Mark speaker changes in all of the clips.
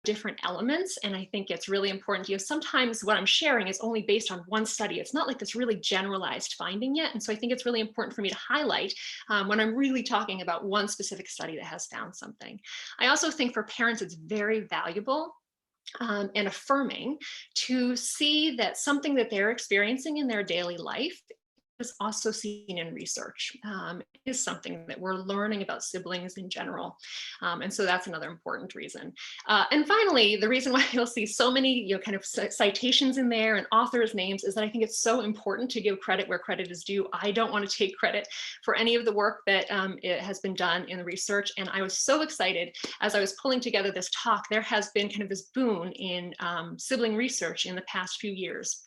Speaker 1: different elements. And I think it's really important. Sometimes what I'm sharing is only based on one study. It's not like this really generalized finding yet. And so I think it's really important for me to highlight when I'm really talking about one specific study that has found something. I also think for parents, it's very valuable and affirming to see that something that they're experiencing in their daily life is also seen in research. It is something that we're learning about siblings in general. And so that's another important reason. And finally, the reason why you'll see so many kind of citations in there and authors' names is that I think it's so important to give credit where credit is due. I don't want to take credit for any of the work that it has been done in the research. And I was so excited as I was pulling together this talk. There has been kind of this boom in sibling research in the past few years.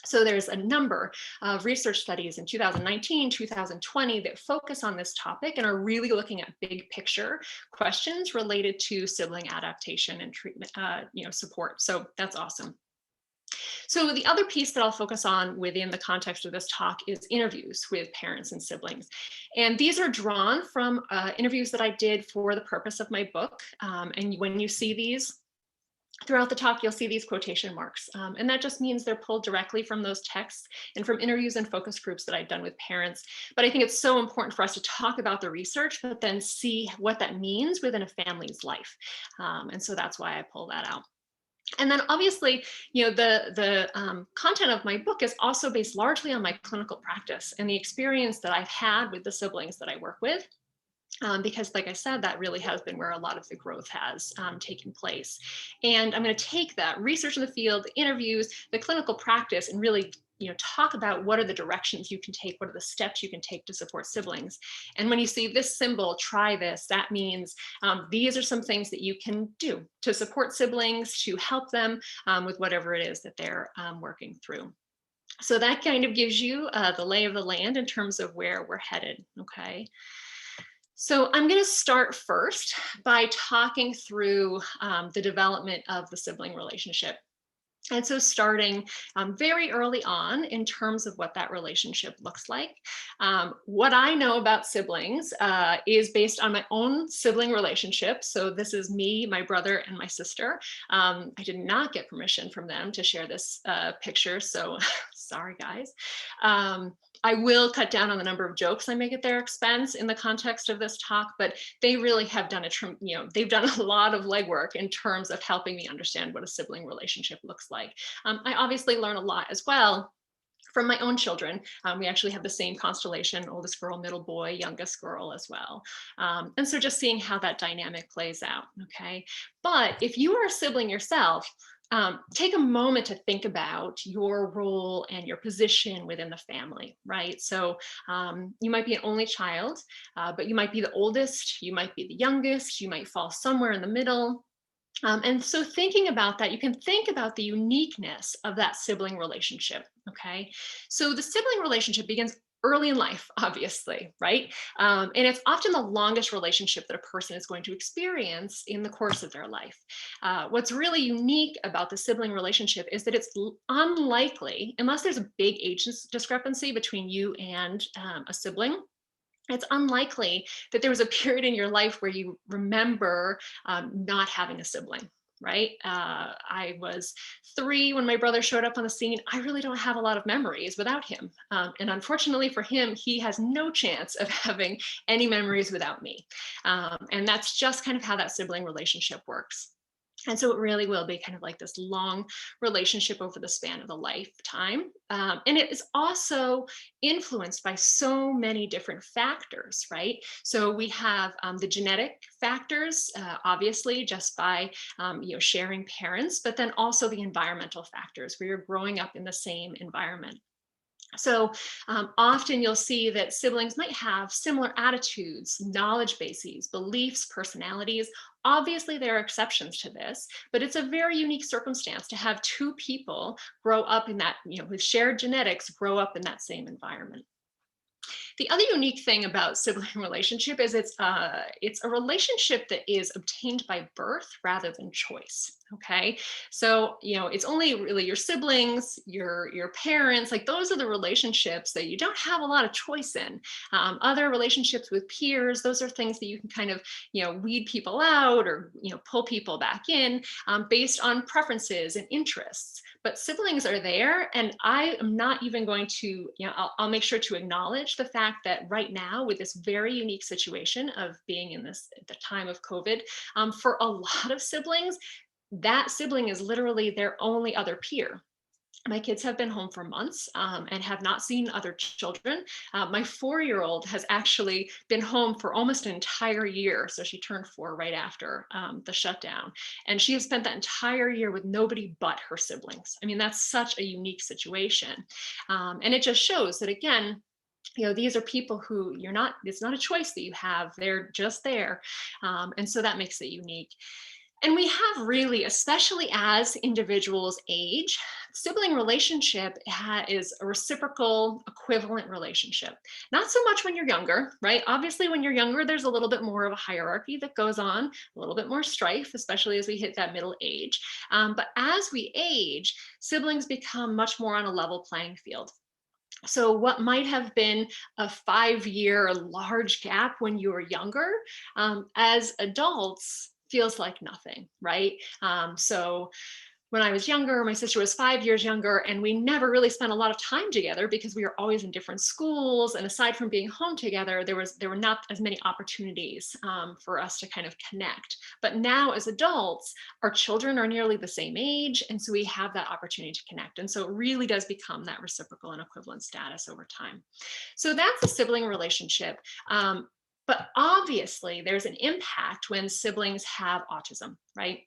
Speaker 1: So there's a number of research studies in 2019, 2020 that focus on this topic and are really looking at big picture questions related to sibling adaptation and treatment, support. So that's awesome. So the other piece that I'll focus on within the context of this talk is interviews with parents and siblings. And these are drawn from interviews that I did for the purpose of my book. And when you see these, throughout the talk, you'll see these quotation marks, and that just means they're pulled directly from those texts and from interviews and focus groups that I've done with parents. But I think it's so important for us to talk about the research, but then see what that means within a family's life. And so that's why I pull that out. And then obviously, the content of my book is also based largely on my clinical practice and the experience that I've had with the siblings that I work with. Because like I said, that really has been where a lot of the growth has taken place. And I'm going to take that research in the field, the interviews, the clinical practice, and really talk about what are the directions you can take, what are the steps you can take to support siblings. And when you see this symbol, try this, that means these are some things that you can do to support siblings, to help them with whatever it is that they're working through. So that kind of gives you the lay of the land in terms of where we're headed, okay? So I'm going to start first by talking through the development of the sibling relationship. And so starting very early on in terms of what that relationship looks like. What I know about siblings is based on my own sibling relationship. So this is me, my brother, and my sister. I did not get permission from them to share this picture, so sorry, guys. I will cut down on the number of jokes I make at their expense in the context of this talk, but they really have done they've done a lot of legwork in terms of helping me understand what a sibling relationship looks like. I obviously learn a lot as well from my own children. We actually have the same constellation, oldest girl, middle boy, youngest girl as well. And so just seeing how that dynamic plays out, okay? But if you are a sibling yourself, take a moment to think about your role and your position within the family, right? So you might be an only child, but you might be the oldest, you might be the youngest, you might fall somewhere in the middle. And so thinking about that, you can think about the uniqueness of that sibling relationship, okay? So the sibling relationship begins early in life, obviously, right? And it's often the longest relationship that a person is going to experience in the course of their life. What's really unique about the sibling relationship is that it's unlikely, unless there's a big age discrepancy between you and a sibling, it's unlikely that there was a period in your life where you remember not having a sibling, right? I was 3 when my brother showed up on the scene. I really don't have a lot of memories without him. And unfortunately for him, he has no chance of having any memories without me. And that's just kind of how that sibling relationship works. And so it really will be kind of like this long relationship over the span of a lifetime. And it is also influenced by so many different factors, right? So we have the genetic factors, obviously, just by sharing parents, but then also the environmental factors where you're growing up in the same environment. So often you'll see that siblings might have similar attitudes, knowledge bases, beliefs, personalities. Obviously, there are exceptions to this, but it's a very unique circumstance to have 2 people grow up in that, with shared genetics, grow up in that same environment. The other unique thing about sibling relationship is it's a relationship that is obtained by birth rather than choice. Okay, so it's only really your siblings, your parents, like those are the relationships that you don't have a lot of choice in. Other relationships with peers, those are things that you can kind of weed people out or pull people back in based on preferences and interests. But siblings are there, and I am not even going to, I'll make sure to acknowledge the fact that right now, with this very unique situation of being in this at the time of COVID, for a lot of siblings, that sibling is literally their only other peer. My kids have been home for months and have not seen other children. My 4-year-old has actually been home for almost an entire year. So she turned 4 right after the shutdown. And she has spent that entire year with nobody but her siblings. I mean, that's such a unique situation. And it just shows that, again, these are people who it's not a choice that you have, they're just there. And so that makes it unique. And we have really, especially as individuals age, sibling relationship is a reciprocal equivalent relationship. Not so much when you're younger, right? Obviously, when you're younger, there's a little bit more of a hierarchy that goes on, a little bit more strife, especially as we hit that middle age. But as we age, siblings become much more on a level playing field. So what might have been a 5-year large gap when you were younger, as adults feels like nothing, right? So when I was younger, my sister was 5 years younger, and we never really spent a lot of time together because we were always in different schools. And aside from being home together, there were not as many opportunities for us to kind of connect. But now, as adults, our children are nearly the same age, and so we have that opportunity to connect. And so it really does become that reciprocal and equivalent status over time. So that's a sibling relationship. But obviously, there's an impact when siblings have autism, right?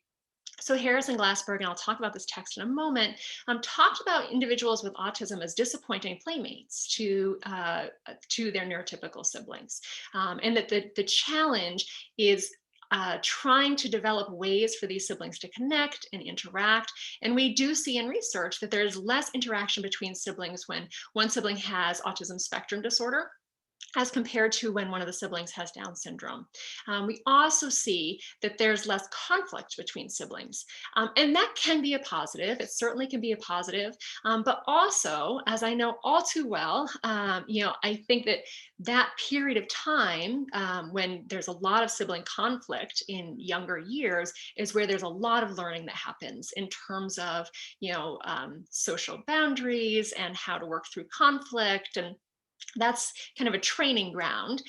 Speaker 1: So Harris and Glassberg, and I'll talk about this text in a moment, talked about individuals with autism as disappointing playmates to their neurotypical siblings, and that the challenge is trying to develop ways for these siblings to connect and interact. And we do see in research that there's less interaction between siblings when one sibling has autism spectrum disorder as compared to when one of the siblings has Down syndrome. We also see that there's less conflict between siblings. And that can be a positive. It certainly can be a positive. But also, as I know all too well, I think that that period of time when there's a lot of sibling conflict in younger years is where there's a lot of learning that happens in terms of, social boundaries and how to work through conflict. And that's kind of a training ground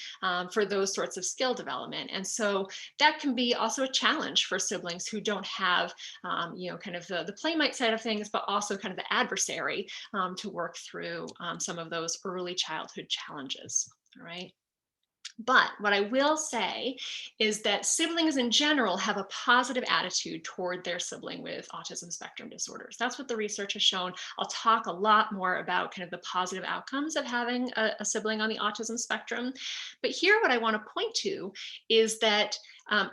Speaker 1: for those sorts of skill development. And so that can be also a challenge for siblings who don't have, kind of the playmate side of things, but also kind of the adversary to work through some of those early childhood challenges. All right. But what I will say is that siblings in general have a positive attitude toward their sibling with autism spectrum disorders. That's what the research has shown. I'll talk a lot more about kind of the positive outcomes of having a sibling on the autism spectrum. But here, what I want to point to is that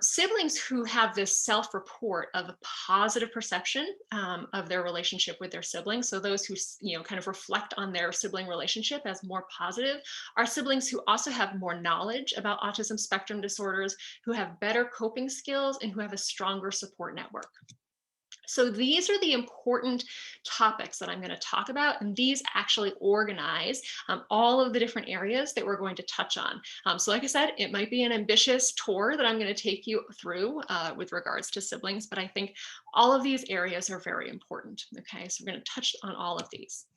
Speaker 1: siblings who have this self-report of a positive perception of their relationship with their siblings, so those who kind of reflect on their sibling relationship as more positive, are siblings who also have more knowledge about autism spectrum disorders, who have better coping skills, and who have a stronger support network. So these are the important topics that I'm going to talk about, and these actually organize all of the different areas that we're going to touch on. So like I said, it might be an ambitious tour that I'm going to take you through with regards to siblings, but I think all of these areas are very important. Okay, so we're going to touch on all of these.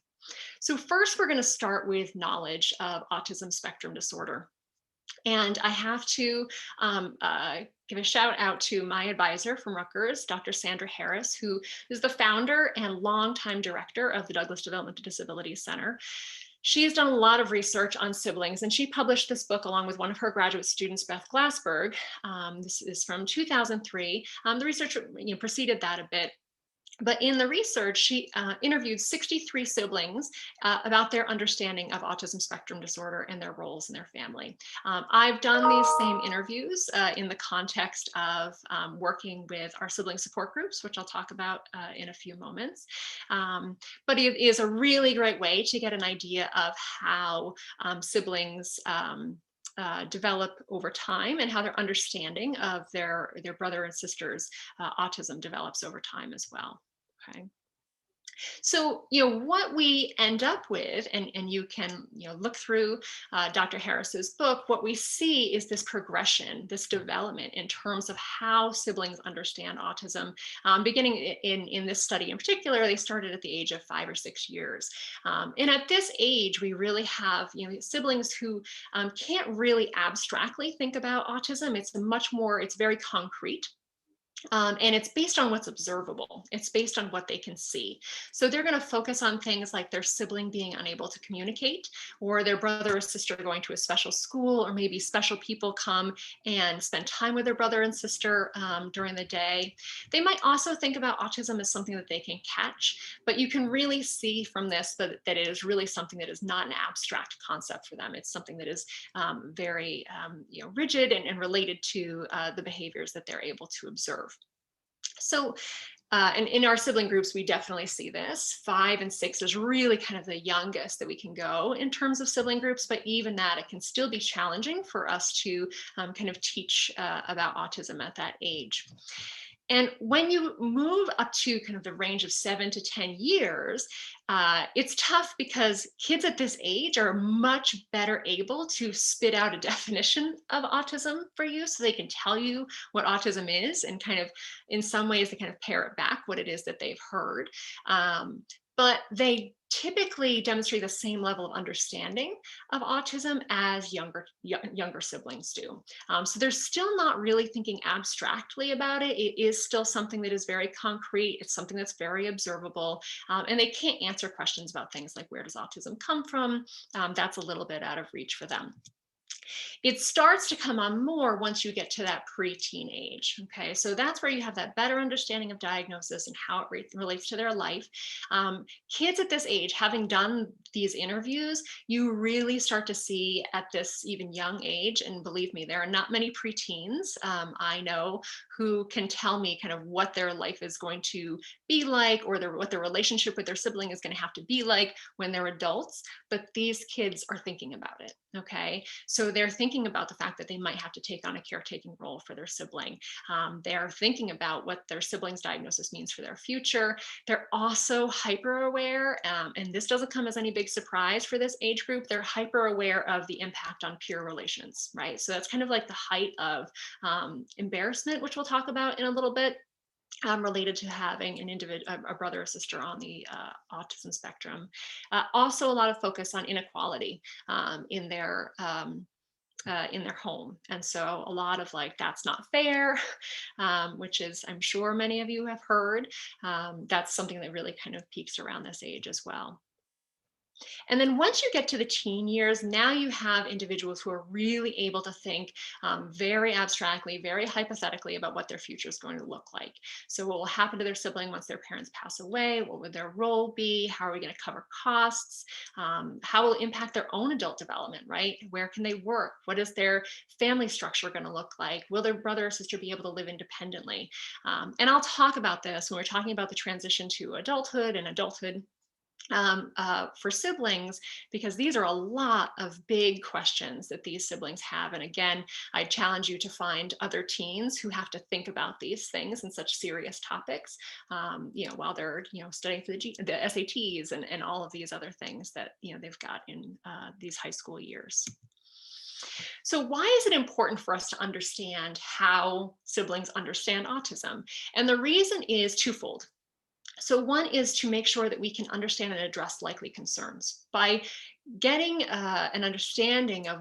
Speaker 1: So first, we're going to start with knowledge of autism spectrum disorder. And I have to give a shout out to my advisor from Rutgers, Dr. Sandra Harris, who is the founder and longtime director of the Douglas Developmental Disabilities Center. She has done a lot of research on siblings, and she published this book along with one of her graduate students, Beth Glassberg. This is from 2003. The research preceded that a bit. But in the research, she interviewed 63 siblings about their understanding of autism spectrum disorder and their roles in their family. I've done these same interviews in the context of working with our sibling support groups, which I'll talk about in a few moments. But it is a really great way to get an idea of how siblings develop over time and how their understanding of their brother and sister's autism develops over time as well. Okay. So, what we end up with, and you can, look through Dr. Harris's book, what we see is this progression, this development in terms of how siblings understand autism. Beginning in this study in particular, they started at the age of 5 or 6 years. And at this age, we really have, siblings who can't really abstractly think about autism. It's very concrete. And it's based on what's observable. It's based on what they can see. So they're going to focus on things like their sibling being unable to communicate, or their brother or sister going to a special school, or maybe special people come and spend time with their brother and sister during the day. They might also think about autism as something that they can catch, but you can really see from this that it is really something that is not an abstract concept for them. It's something that is very rigid and related to the behaviors that they're able to observe. So, and in our sibling groups, we definitely see this. 5 and 6 is really kind of the youngest that we can go in terms of sibling groups, but even that, it can still be challenging for us to kind of teach about autism at that age. And when you move up to kind of the range of 7 to 10 years, it's tough because kids at this age are much better able to spit out a definition of autism for you. So they can tell you what autism is, and kind of, in some ways, they kind of parrot back what it is that they've heard. But they typically demonstrate the same level of understanding of autism as younger siblings do. So they're still not really thinking abstractly about it. It is still something that is very concrete. It's something that's very observable. And they can't answer questions about things like, where does autism come from? That's a little bit out of reach for them. It starts to come on more once you get to that preteen age. Okay, so that's where you have that better understanding of diagnosis and how it relates to their life. Kids at this age, having done these interviews, you really start to see at this even young age, and believe me, there are not many preteens I know who can tell me kind of what their life is going to be like, or what their relationship with their sibling is going to have to be like when they're adults. But these kids are thinking about it. Okay, so they're thinking about the fact that they might have to take on a caretaking role for their sibling. They're thinking about what their sibling's diagnosis means for their future. They're also hyper aware, and this doesn't come as any big surprise for this age group. They're hyper aware of the impact on peer relations, right? So that's kind of like the height of embarrassment, which we'll talk about in a little bit. Related to having a brother or sister on the autism spectrum. Also, a lot of focus on inequality in their home. And so a lot of like, that's not fair, which is, I'm sure many of you have heard. That's something that really kind of peaks around this age as well. And then once you get to the teen years, now you have individuals who are really able to think very abstractly, very hypothetically about what their future is going to look like. So what will happen to their sibling once their parents pass away? What would their role be? How are we going to cover costs? How will it impact their own adult development, right? Where can they work? What is their family structure going to look like? Will their brother or sister be able to live independently? And I'll talk about this when we're talking about the transition to adulthood and adulthood for siblings, because these are a lot of big questions that these siblings have. And again, I challenge you to find other teens who have to think about these things and such serious topics, while they're, studying for the SATs and all of these other things that, they've got in these high school years. So why is it important for us to understand how siblings understand autism? And the reason is twofold. So one is to make sure that we can understand and address likely concerns. By getting an understanding of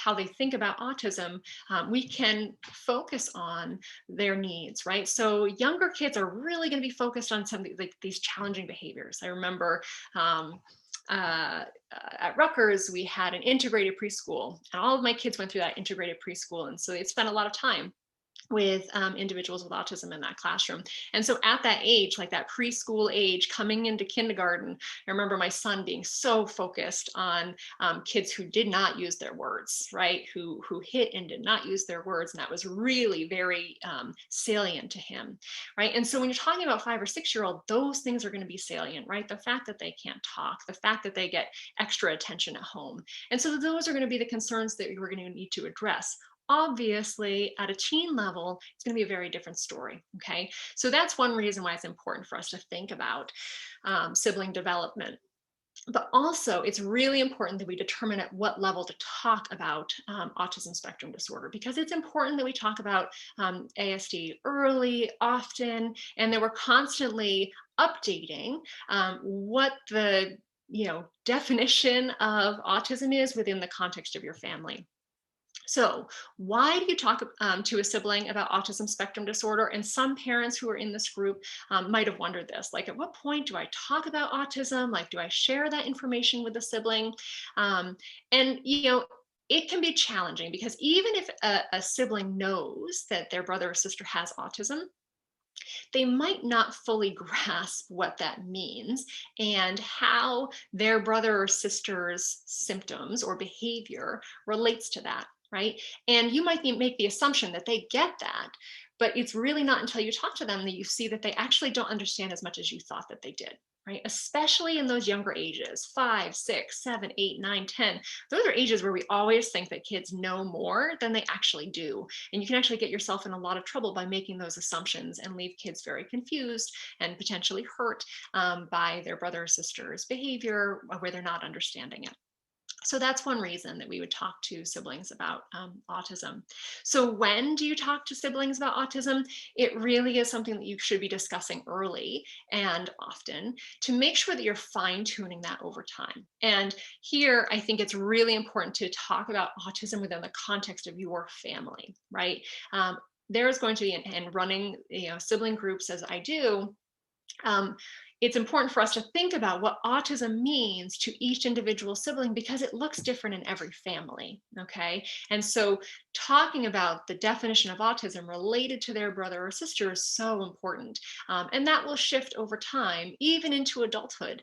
Speaker 1: how they think about autism, we can focus on their needs, right? So younger kids are really going to be focused on something like these challenging behaviors. I remember at Rutgers, we had an integrated preschool, and all of my kids went through that integrated preschool. And so they spent a lot of time with individuals with autism in that classroom. And so at that age, like that preschool age, coming into kindergarten, I remember my son being so focused on kids who did not use their words, right? Who hit and did not use their words. And that was really very salient to him, right? And so when you're talking about 5 or 6 year old, those things are going to be salient, right? The fact that they can't talk, the fact that they get extra attention at home. And so those are going to be the concerns that we're going to need to address. Obviously, at a teen level, it's going to be a very different story. Okay. So that's one reason why it's important for us to think about sibling development. But also, it's really important that we determine at what level to talk about autism spectrum disorder, because it's important that we talk about ASD early, often, and that we're constantly updating what the definition of autism is within the context of your family. So, why do you talk to a sibling about autism spectrum disorder? And some parents who are in this group might have wondered this, like, at what point do I talk about autism? Like, do I share that information with the sibling? Um, and, it can be challenging because even if a sibling knows that their brother or sister has autism, they might not fully grasp what that means and how their brother or sister's symptoms or behavior relates to that, right? And you might make the assumption that they get that, but it's really not until you talk to them that you see that they actually don't understand as much as you thought that they did. Right, especially in those younger ages, 5, 6, 7, 8, 9, 10. Those are ages where we always think that kids know more than they actually do. And you can actually get yourself in a lot of trouble by making those assumptions and leave kids very confused and potentially hurt by their brother or sister's behavior where they're not understanding it. So that's one reason that we would talk to siblings about autism. So when do you talk to siblings about autism? It really is something that you should be discussing early and often to make sure that you're fine tuning that over time. And here, I think it's really important to talk about autism within the context of your family, right? There's going to be, and running sibling groups as I do, um, it's important for us to think about what autism means to each individual sibling because it looks different in every family. Okay. And so talking about the definition of autism related to their brother or sister is so important. And that will shift over time, even into adulthood.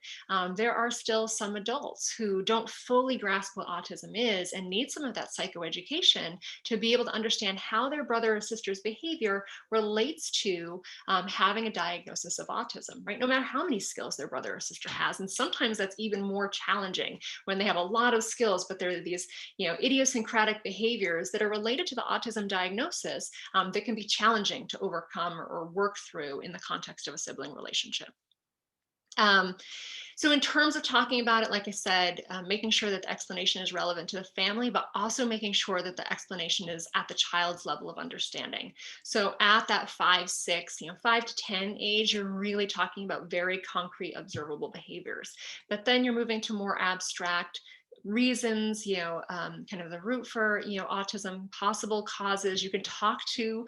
Speaker 1: There are still some adults who don't fully grasp what autism is and need some of that psychoeducation to be able to understand how their brother or sister's behavior relates to having a diagnosis of autism, right? No matter how many skills their brother or sister has. And sometimes that's even more challenging when they have a lot of skills, but there are these, idiosyncratic behaviors that are related to the autism diagnosis that can be challenging to overcome or work through in the context of a sibling relationship. Um, so in terms of talking about it, like I said, making sure that the explanation is relevant to the family, but also making sure that the explanation is at the child's level of understanding. So at that 5, 6, 5 to 10 age, you're really talking about very concrete observable behaviors. But then you're moving to more abstract reasons, kind of the root for, autism, possible causes. You can talk to,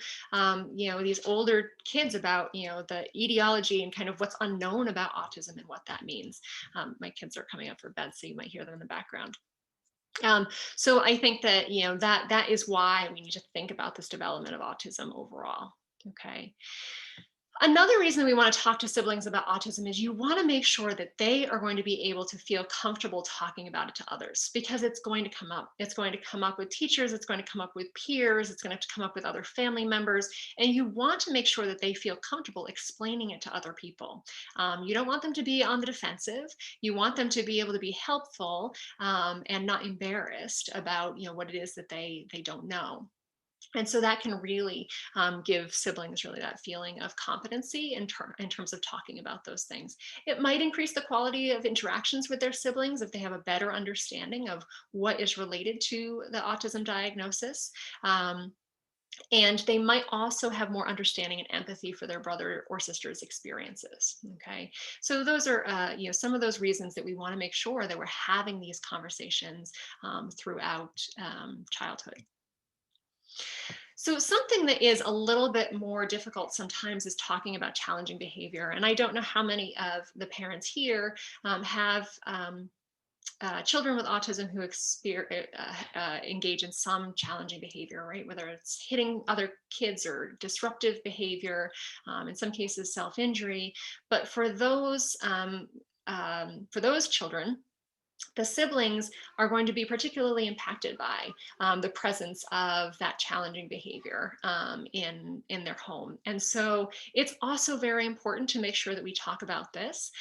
Speaker 1: these older kids about, the etiology and kind of what's unknown about autism and what that means. My kids are coming up for bed, so you might hear them in the background. So I think that, that is why we need to think about this development of autism overall. Okay. Another reason we want to talk to siblings about autism is you want to make sure that they are going to be able to feel comfortable talking about it to others because it's going to come up. It's going to come up with teachers, it's going to come up with peers, it's going to come up with other family members. And you want to make sure that they feel comfortable explaining it to other people. You don't want them to be on the defensive. You want them to be able to be helpful and not embarrassed about what it is that they don't know. And so that can really give siblings really that feeling of competency in terms of talking about those things. It might increase the quality of interactions with their siblings if they have a better understanding of what is related to the autism diagnosis. And they might also have more understanding and empathy for their brother or sister's experiences. Okay, so those are some of those reasons that we want to make sure that we're having these conversations throughout childhood. So something that is a little bit more difficult sometimes is talking about challenging behavior. And I don't know how many of the parents here have children with autism who engage in some challenging behavior, right? Whether it's hitting other kids or disruptive behavior, in some cases self-injury. But for those children, the siblings are going to be particularly impacted by the presence of that challenging behavior in their home. And so it's also very important to make sure that we talk about this.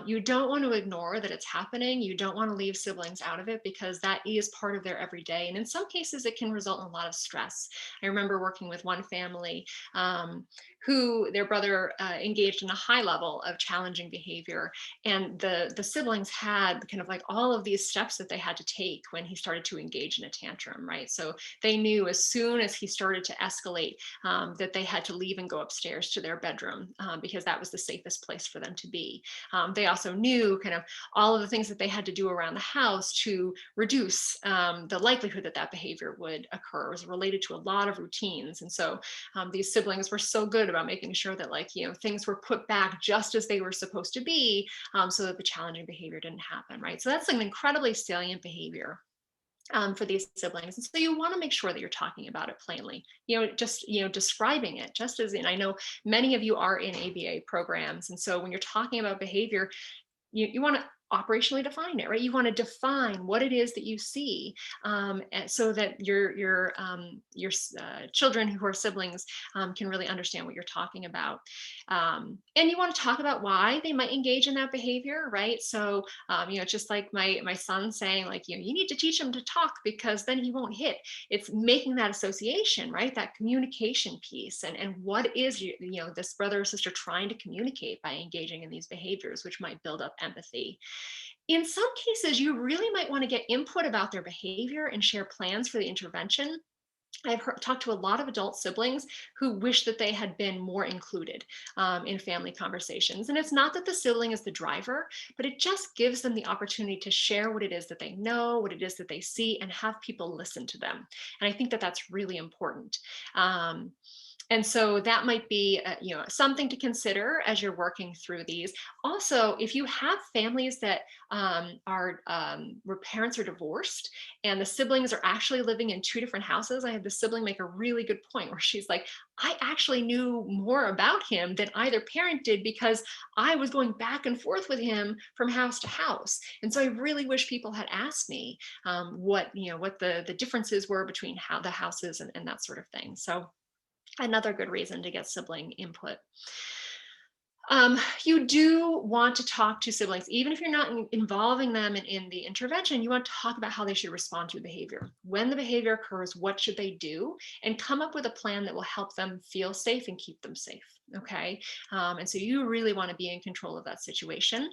Speaker 1: You don't want to ignore that it's happening. You don't want to leave siblings out of it, because that is part of their everyday. And in some cases, it can result in a lot of stress. I remember working with one family who their brother engaged in a high level of challenging behavior, and the siblings had kind of like all of these steps that they had to take when he started to engage in a tantrum, right? So they knew as soon as he started to escalate that they had to leave and go upstairs to their bedroom, because that was the safest place for them to be. They also knew kind of all of the things that they had to do around the house to reduce the likelihood that that behavior would occur. It was related to a lot of routines. And so these siblings were so good about making sure that, like, things were put back just as they were supposed to be, so that the challenging behavior didn't happen, right? So that's an incredibly salient behavior for these siblings. And so you want to make sure that you're talking about it plainly, just, describing it, just as in, I know many of you are in ABA programs. And so when you're talking about behavior, you want to operationally define it, right? You want to define what it is that you see, so that your children who are siblings can really understand what you're talking about. And you want to talk about why they might engage in that behavior, right? So just like my son saying, like, you need to teach him to talk because then he won't hit. It's making that association, right? That communication piece, and what is this brother or sister trying to communicate by engaging in these behaviors, which might build up empathy. In some cases, you really might want to get input about their behavior and share plans for the intervention. Talked to a lot of adult siblings who wish that they had been more included in family conversations. And it's not that the sibling is the driver, but it just gives them the opportunity to share what it is that they know, what it is that they see, and have people listen to them. And I think that that's really important. And so that might be something to consider as you're working through these. Also, if you have families that where parents are divorced and the siblings are actually living in two different houses, I had the sibling make a really good point where she's like, I actually knew more about him than either parent did because I was going back and forth with him from house to house. And so I really wish people had asked me what the differences were between how the houses and that sort of thing. So another good reason to get sibling input. You do want to talk to siblings, even if you're not involving them in the intervention. You want to talk about how they should respond to the behavior. When the behavior occurs, what should they do? And come up with a plan that will help them feel safe and keep them safe. Okay. And so you really want to be in control of that situation.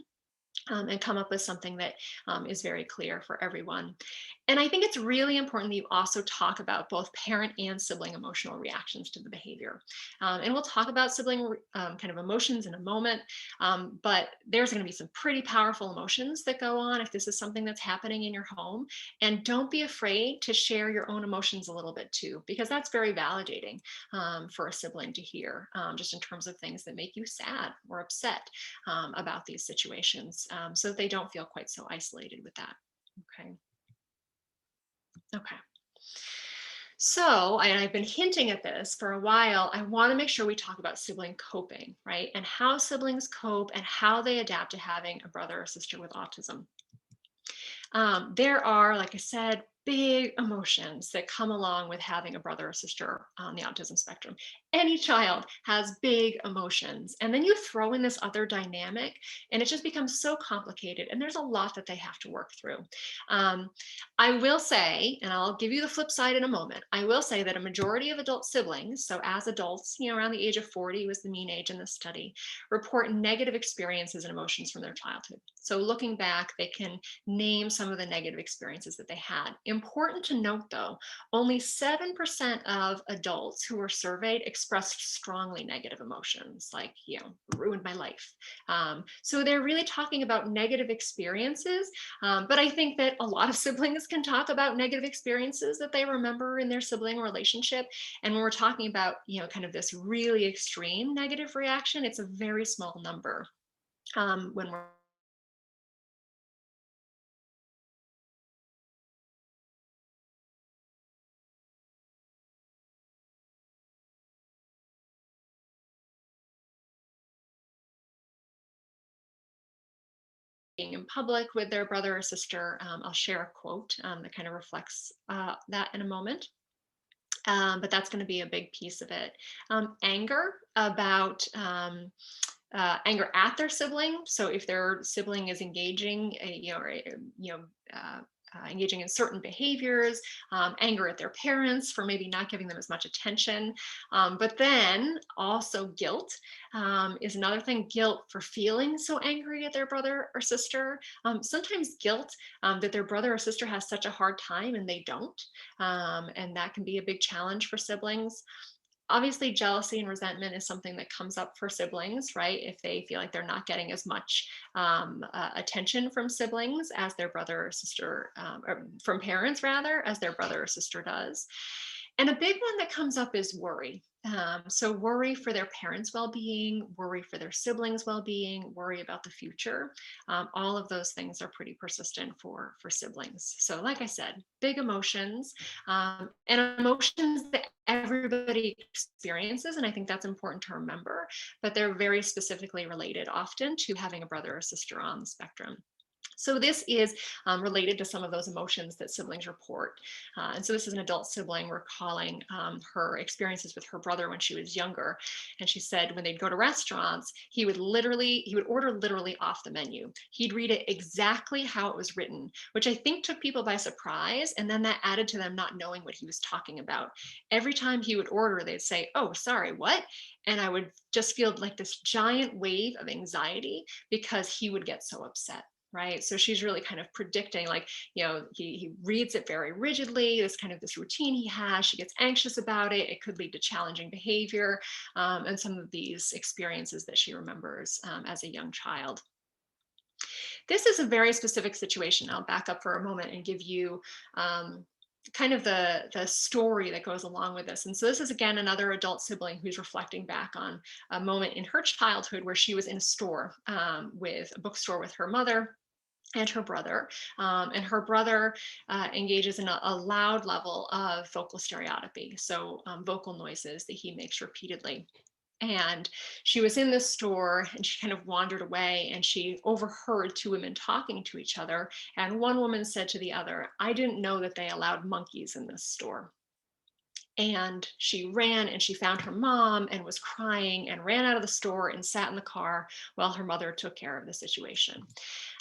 Speaker 1: And come up with something that is very clear for everyone. And I think it's really important that you also talk about both parent and sibling emotional reactions to the behavior. And we'll talk about sibling kind of emotions in a moment, but there's going to be some pretty powerful emotions that go on if this is something that's happening in your home. And don't be afraid to share your own emotions a little bit too, because that's very validating for a sibling to hear, just in terms of things that make you sad or upset about these situations, so that they don't feel quite so isolated with that. Okay. Okay. So, and I've been hinting at this for a while, I want to make sure we talk about sibling coping, right? And how siblings cope and how they adapt to having a brother or sister with autism. There are, like I said, big emotions that come along with having a brother or sister on the autism spectrum. Any child has big emotions. And then you throw in this other dynamic, and it just becomes so complicated. And there's a lot that they have to work through. I will say, and I'll give you the flip side in a moment, I will say that a majority of adult siblings, so as adults, around the age of 40 was the mean age in this study, report negative experiences and emotions from their childhood. So looking back, they can name some of the negative experiences that they had. Important to note, though, only 7% of adults who were surveyed expressed strongly negative emotions, like, ruined my life. So they're really talking about negative experiences, but I think that a lot of siblings can talk about negative experiences that they remember in their sibling relationship. And when we're talking about, kind of this really extreme negative reaction, it's a very small number when we're in public with their brother or sister. I'll share a quote that kind of reflects that in a moment. But that's going to be a big piece of it. Anger about anger at their sibling. So if their sibling is engaging, engaging in certain behaviors, anger at their parents for maybe not giving them as much attention. But then also guilt is another thing. Guilt for feeling so angry at their brother or sister. Sometimes guilt that their brother or sister has such a hard time and they don't. And that can be a big challenge for siblings. Obviously, jealousy and resentment is something that comes up for siblings, right? If they feel like they're not getting as much attention from siblings as their brother or sister, or from parents rather, as their brother or sister does. And a big one that comes up is worry. So worry for their parents' well-being, worry for their siblings' well-being, worry about the future. All of those things are pretty persistent for siblings. So like I said, big emotions and emotions that everybody experiences. And I think that's important to remember, but they're very specifically related often to having a brother or sister on the spectrum. So this is related to some of those emotions that siblings report. And so this is an adult sibling recalling her experiences with her brother when she was younger. And she said when they'd go to restaurants, he would order literally off the menu. He'd read it exactly how it was written, which I think took people by surprise. And then that added to them not knowing what he was talking about. Every time he would order, they'd say, "Oh, sorry, what?" And I would just feel like this giant wave of anxiety because he would get so upset. Right. So she's really kind of predicting, like, he reads it very rigidly, this routine he has. She gets anxious about it. It could lead to challenging behavior and some of these experiences that she remembers as a young child. This is a very specific situation. I'll back up for a moment and give you kind of the story that goes along with this. And so this is, again, another adult sibling who's reflecting back on a moment in her childhood where she was in a store with a bookstore with her mother and her brother. And her brother engages in a loud level of vocal stereotypy, so vocal noises that he makes repeatedly. And she was in this store and she kind of wandered away and she overheard two women talking to each other. And one woman said to the other, "I didn't know that they allowed monkeys in this store." And she ran and she found her mom and was crying and ran out of the store and sat in the car while her mother took care of the situation.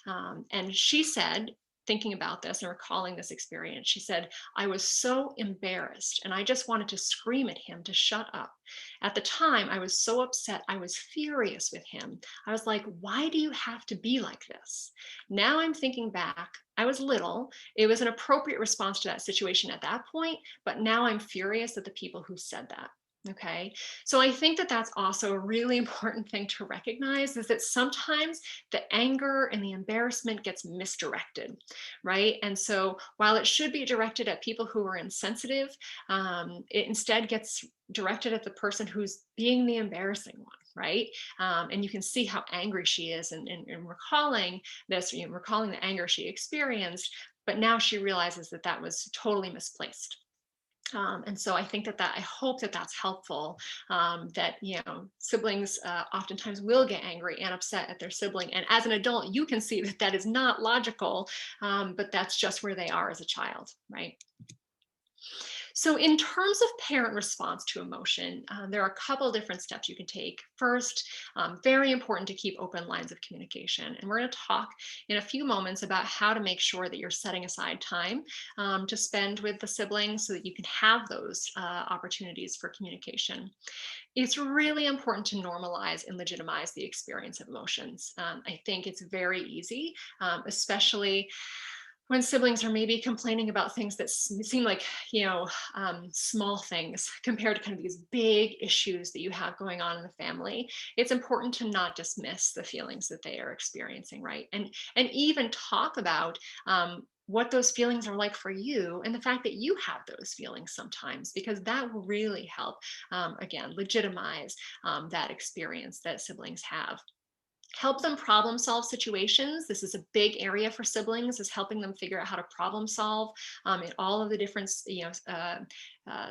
Speaker 1: And she said, thinking about this and recalling this experience, she said, "I was so embarrassed and I just wanted to scream at him to shut up. At the time, I was so upset. I was furious with him. I was like, why do you have to be like this? Now I'm thinking back, I was little. It was an appropriate response to that situation at that point, but now I'm furious at the people who said that." Okay. So I think that that's also a really important thing to recognize, is that sometimes the anger and the embarrassment gets misdirected, right? And so while it should be directed at people who are insensitive, it instead gets directed at the person who's being the embarrassing one, right? And you can see how angry she is in recalling this, recalling the anger she experienced, but now she realizes that that was totally misplaced. And so I think I hope that that's helpful, that, siblings oftentimes will get angry and upset at their sibling. And as an adult, you can see that that is not logical, but that's just where they are as a child, right? So in terms of parent response to emotion, there are a couple different steps you can take. First, very important to keep open lines of communication. And we're going to talk in a few moments about how to make sure that you're setting aside time to spend with the siblings so that you can have those opportunities for communication. It's really important to normalize and legitimize the experience of emotions. I think it's very easy, especially when siblings are maybe complaining about things that seem like, small things compared to kind of these big issues that you have going on in the family. It's important to not dismiss the feelings that they are experiencing, right? And even talk about what those feelings are like for you and the fact that you have those feelings sometimes, because that will really help, again, legitimize that experience that siblings have. Help them problem solve situations. This is a big area for siblings, is helping them figure out how to problem solve in all of the different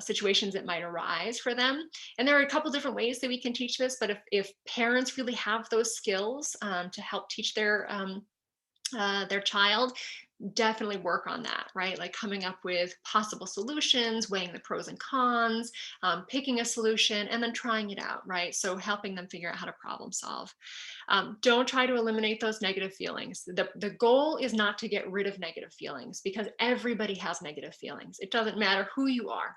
Speaker 1: situations that might arise for them. And there are a couple different ways that we can teach this, but if parents really have those skills to help teach their their child, definitely work on that, right? Like coming up with possible solutions, weighing the pros and cons, picking a solution, and then trying it out, right? So helping them figure out how to problem solve. Don't try to eliminate those negative feelings. The goal is not to get rid of negative feelings, because everybody has negative feelings. It doesn't matter who you are.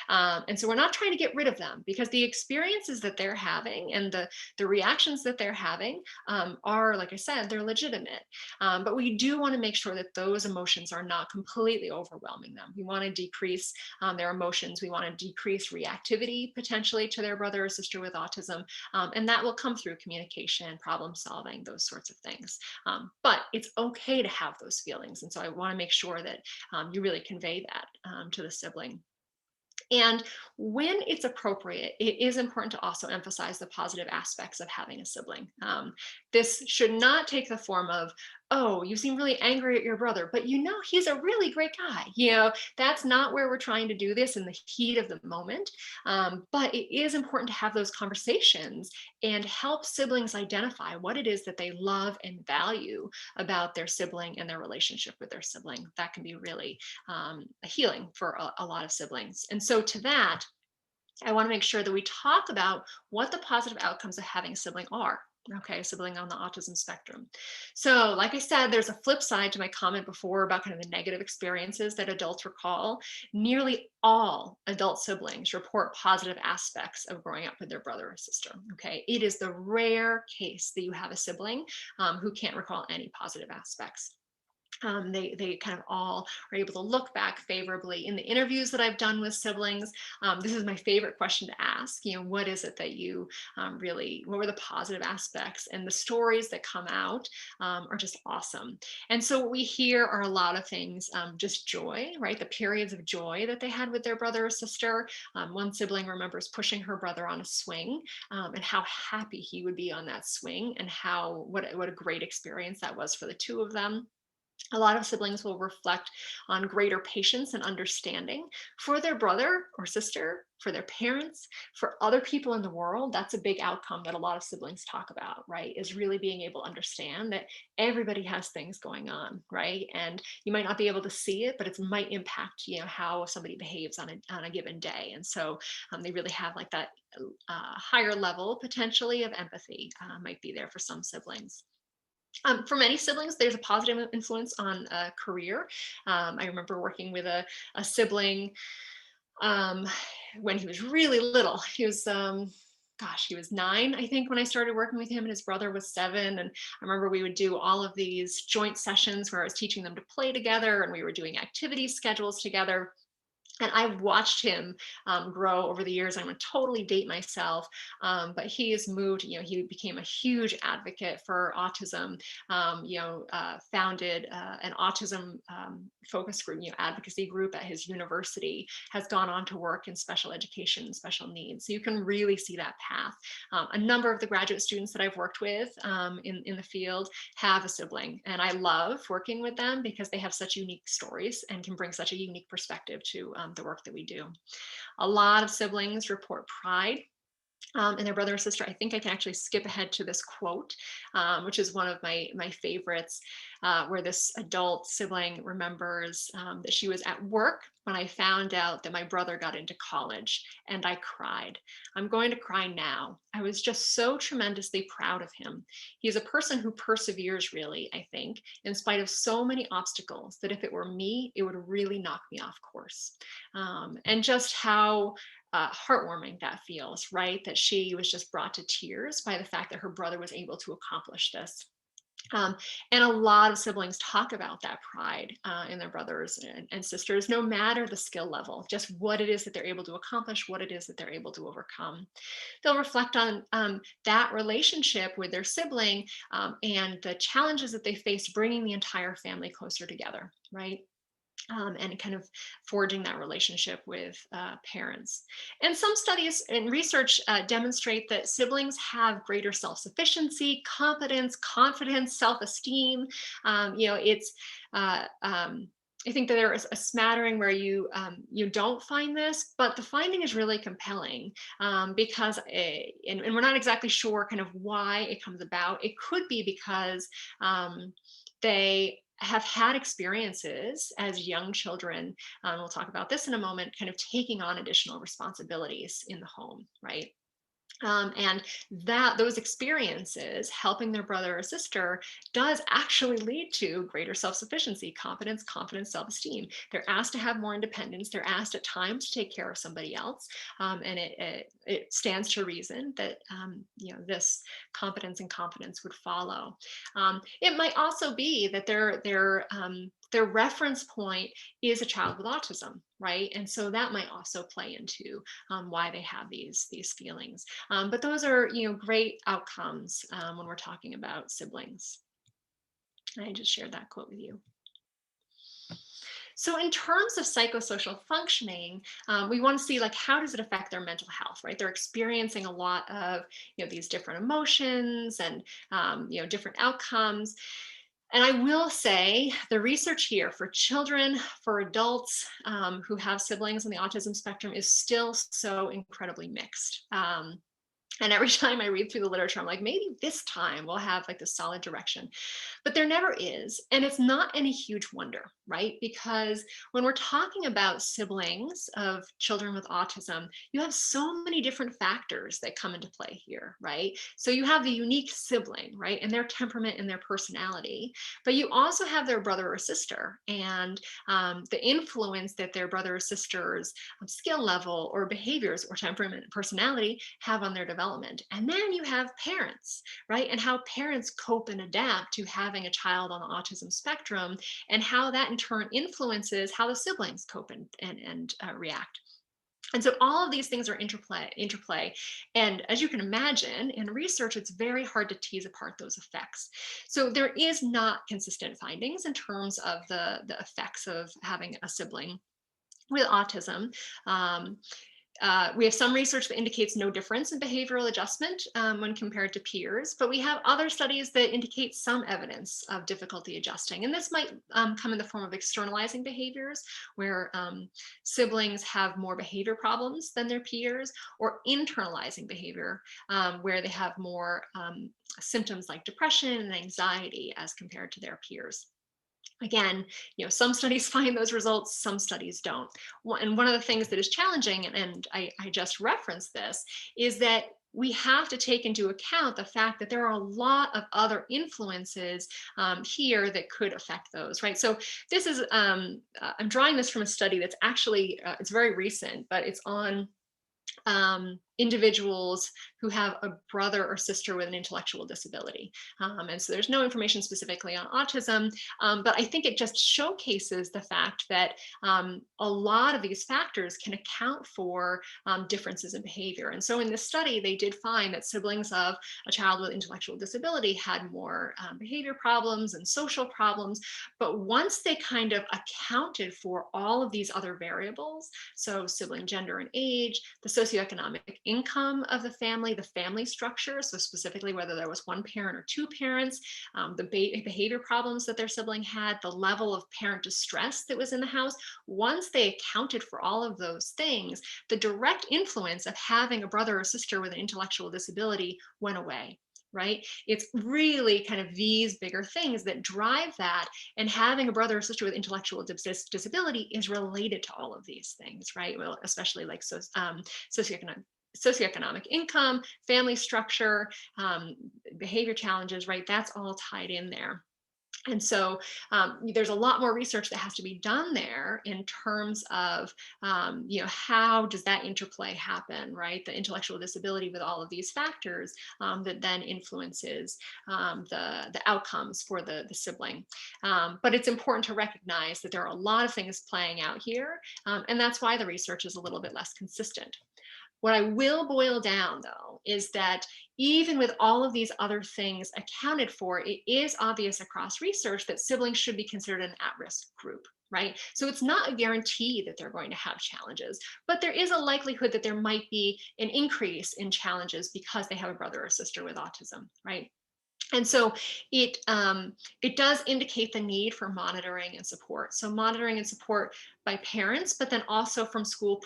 Speaker 1: And so we're not trying to get rid of them, because the experiences that they're having and the reactions that they're having are, like I said, they're legitimate. But we do want to make sure that those emotions are not completely overwhelming them. We want to decrease their emotions. We want to decrease reactivity potentially to their brother or sister with autism. And that will come through communication, problem solving, those sorts of things. But it's okay to have those feelings. And so I want to make sure that you really convey that to the sibling. And when it's appropriate, it is important to also emphasize the positive aspects of having a sibling. This should not take the form of, oh, you seem really angry at your brother, but you know he's a really great guy. That's not where we're trying to do this in the heat of the moment. But it is important to have those conversations and help siblings identify what it is that they love and value about their sibling and their relationship with their sibling. That can be really healing for a lot of siblings. And so to that, I want to make sure that we talk about what the positive outcomes of having a sibling are. Okay, a sibling on the autism spectrum. So, like I said, there's a flip side to my comment before about kind of the negative experiences that adults recall. Nearly all adult siblings report positive aspects of growing up with their brother or sister. Okay, it is the rare case that you have a sibling who can't recall any positive aspects. They kind of all are able to look back favorably. In the interviews that I've done with siblings, this is my favorite question to ask. What is it that you what were the positive aspects? And the stories that come out are just awesome. And so what we hear are a lot of things, just joy, right? The periods of joy that they had with their brother or sister. One sibling remembers pushing her brother on a swing and how happy he would be on that swing, and what a great experience that was for the two of them. A lot of siblings will reflect on greater patience and understanding for their brother or sister, for their parents, for other people in the world. That's a big outcome that a lot of siblings talk about, right? Is really being able to understand that everybody has things going on, right? And you might not be able to see it, but it might impact, how somebody behaves on a given day. And so they really have like that higher level potentially of empathy might be there for some siblings. For many siblings, there's a positive influence on a career. I remember working with a sibling um, when he was really little. He was 9, I think, when I started working with him, and his brother was 7. And I remember we would do all of these joint sessions where I was teaching them to play together, and we were doing activity schedules together. And I've watched him grow over the years. I'm going to totally date myself, but he has moved. He became a huge advocate for autism. Founded an autism focus group, advocacy group at his university. Has gone on to work in special education and special needs. So you can really see that path. A number of the graduate students that I've worked with in the field have a sibling, and I love working with them because they have such unique stories and can bring such a unique perspective to the work that we do. A lot of siblings report pride and their brother or sister. I think I can actually skip ahead to this quote, which is one of my favorites, where this adult sibling remembers that she was at work when I found out that my brother got into college, and I cried. I'm going to cry now. I was just so tremendously proud of him. He's a person who perseveres, really, I think, in spite of so many obstacles, that if it were me, it would really knock me off course. And just how heartwarming that feels, right? That she was just brought to tears by the fact that her brother was able to accomplish this. Um, and a lot of siblings talk about that pride in their brothers and sisters, no matter the skill level, just what it is that they're able to accomplish, what it is that they're able to overcome. They'll reflect on that relationship with their sibling and the challenges that they faced bringing the entire family closer together, right? And kind of forging that relationship with parents. And some studies and research demonstrate that siblings have greater self-sufficiency, competence, confidence, self-esteem. It's uh, um, I think that there is a smattering where you don't find this, but the finding is really compelling, because and we're not exactly sure kind of why it comes about. It could be because they have had experiences as young children. We'll talk about this in a moment, kind of taking on additional responsibilities in the home, right? And that those experiences helping their brother or sister does actually lead to greater self-sufficiency, confidence, self-esteem. They're asked to have more independence. They're asked at times to take care of somebody else, and it stands to reason that this competence and confidence would follow. It might also be that their reference point is a child with autism, right? And so that might also play into why they have these feelings. But those are, great outcomes when we're talking about siblings. I just shared that quote with you. So in terms of psychosocial functioning, we want to see like how does it affect their mental health, right? They're experiencing a lot of these different emotions and different outcomes. And I will say the research here for children, for adults who have siblings on the autism spectrum is still so incredibly mixed. And every time I read through the literature, I'm like, maybe this time we'll have like this solid direction. But there never is. And it's not any huge wonder, right? Because when we're talking about siblings of children with autism, you have so many different factors that come into play here, right? So you have the unique sibling, right? And their temperament and their personality. But you also have their brother or sister and the influence that their brother or sister's skill level or behaviors or temperament and personality have on their development. And then you have parents, right? And how parents cope and adapt to having a child on the autism spectrum and how that in turn influences how the siblings cope and react. And so all of these things are interplay. And as you can imagine, in research, it's very hard to tease apart those effects. So there is not consistent findings in terms of the effects of having a sibling with autism. We have some research that indicates no difference in behavioral adjustment when compared to peers, but we have other studies that indicate some evidence of difficulty adjusting. And this might come in the form of externalizing behaviors, where siblings have more behavior problems than their peers, or internalizing behavior, where they have more symptoms like depression and anxiety as compared to their peers. Again, some studies find those results, some studies don't. And one of the things that is challenging, and I just referenced this, is that we have to take into account the fact that there are a lot of other influences here that could affect those, right? So this is, I'm drawing this from a study that's actually, it's very recent, but it's on individuals who have a brother or sister with an intellectual disability. And so there's no information specifically on autism, but I think it just showcases the fact that a lot of these factors can account for differences in behavior. And so in this study, they did find that siblings of a child with intellectual disability had more behavior problems and social problems. But once they kind of accounted for all of these other variables, so sibling gender and age, the socioeconomic income of the family structure, so specifically whether there was one parent or two parents, the behavior problems that their sibling had, the level of parent distress that was in the house, once they accounted for all of those things, the direct influence of having a brother or sister with an intellectual disability went away. Right? It's really kind of these bigger things that drive that, and having a brother or sister with intellectual disability is related to all of these things, right? Well, especially like socioeconomic income, family structure, behavior challenges, right? That's all tied in there. And so there's a lot more research that has to be done there in terms of, how does that interplay happen, right? The intellectual disability with all of these factors that then influences the outcomes for the sibling. But it's important to recognize that there are a lot of things playing out here, and that's why the research is a little bit less consistent. What I will boil down, though, is that even with all of these other things accounted for, it is obvious across research that siblings should be considered an at-risk group, right? So it's not a guarantee that they're going to have challenges, but there is a likelihood that there might be an increase in challenges because they have a brother or sister with autism, right? And so it does indicate the need for monitoring and support. So monitoring and support by parents, but then also from school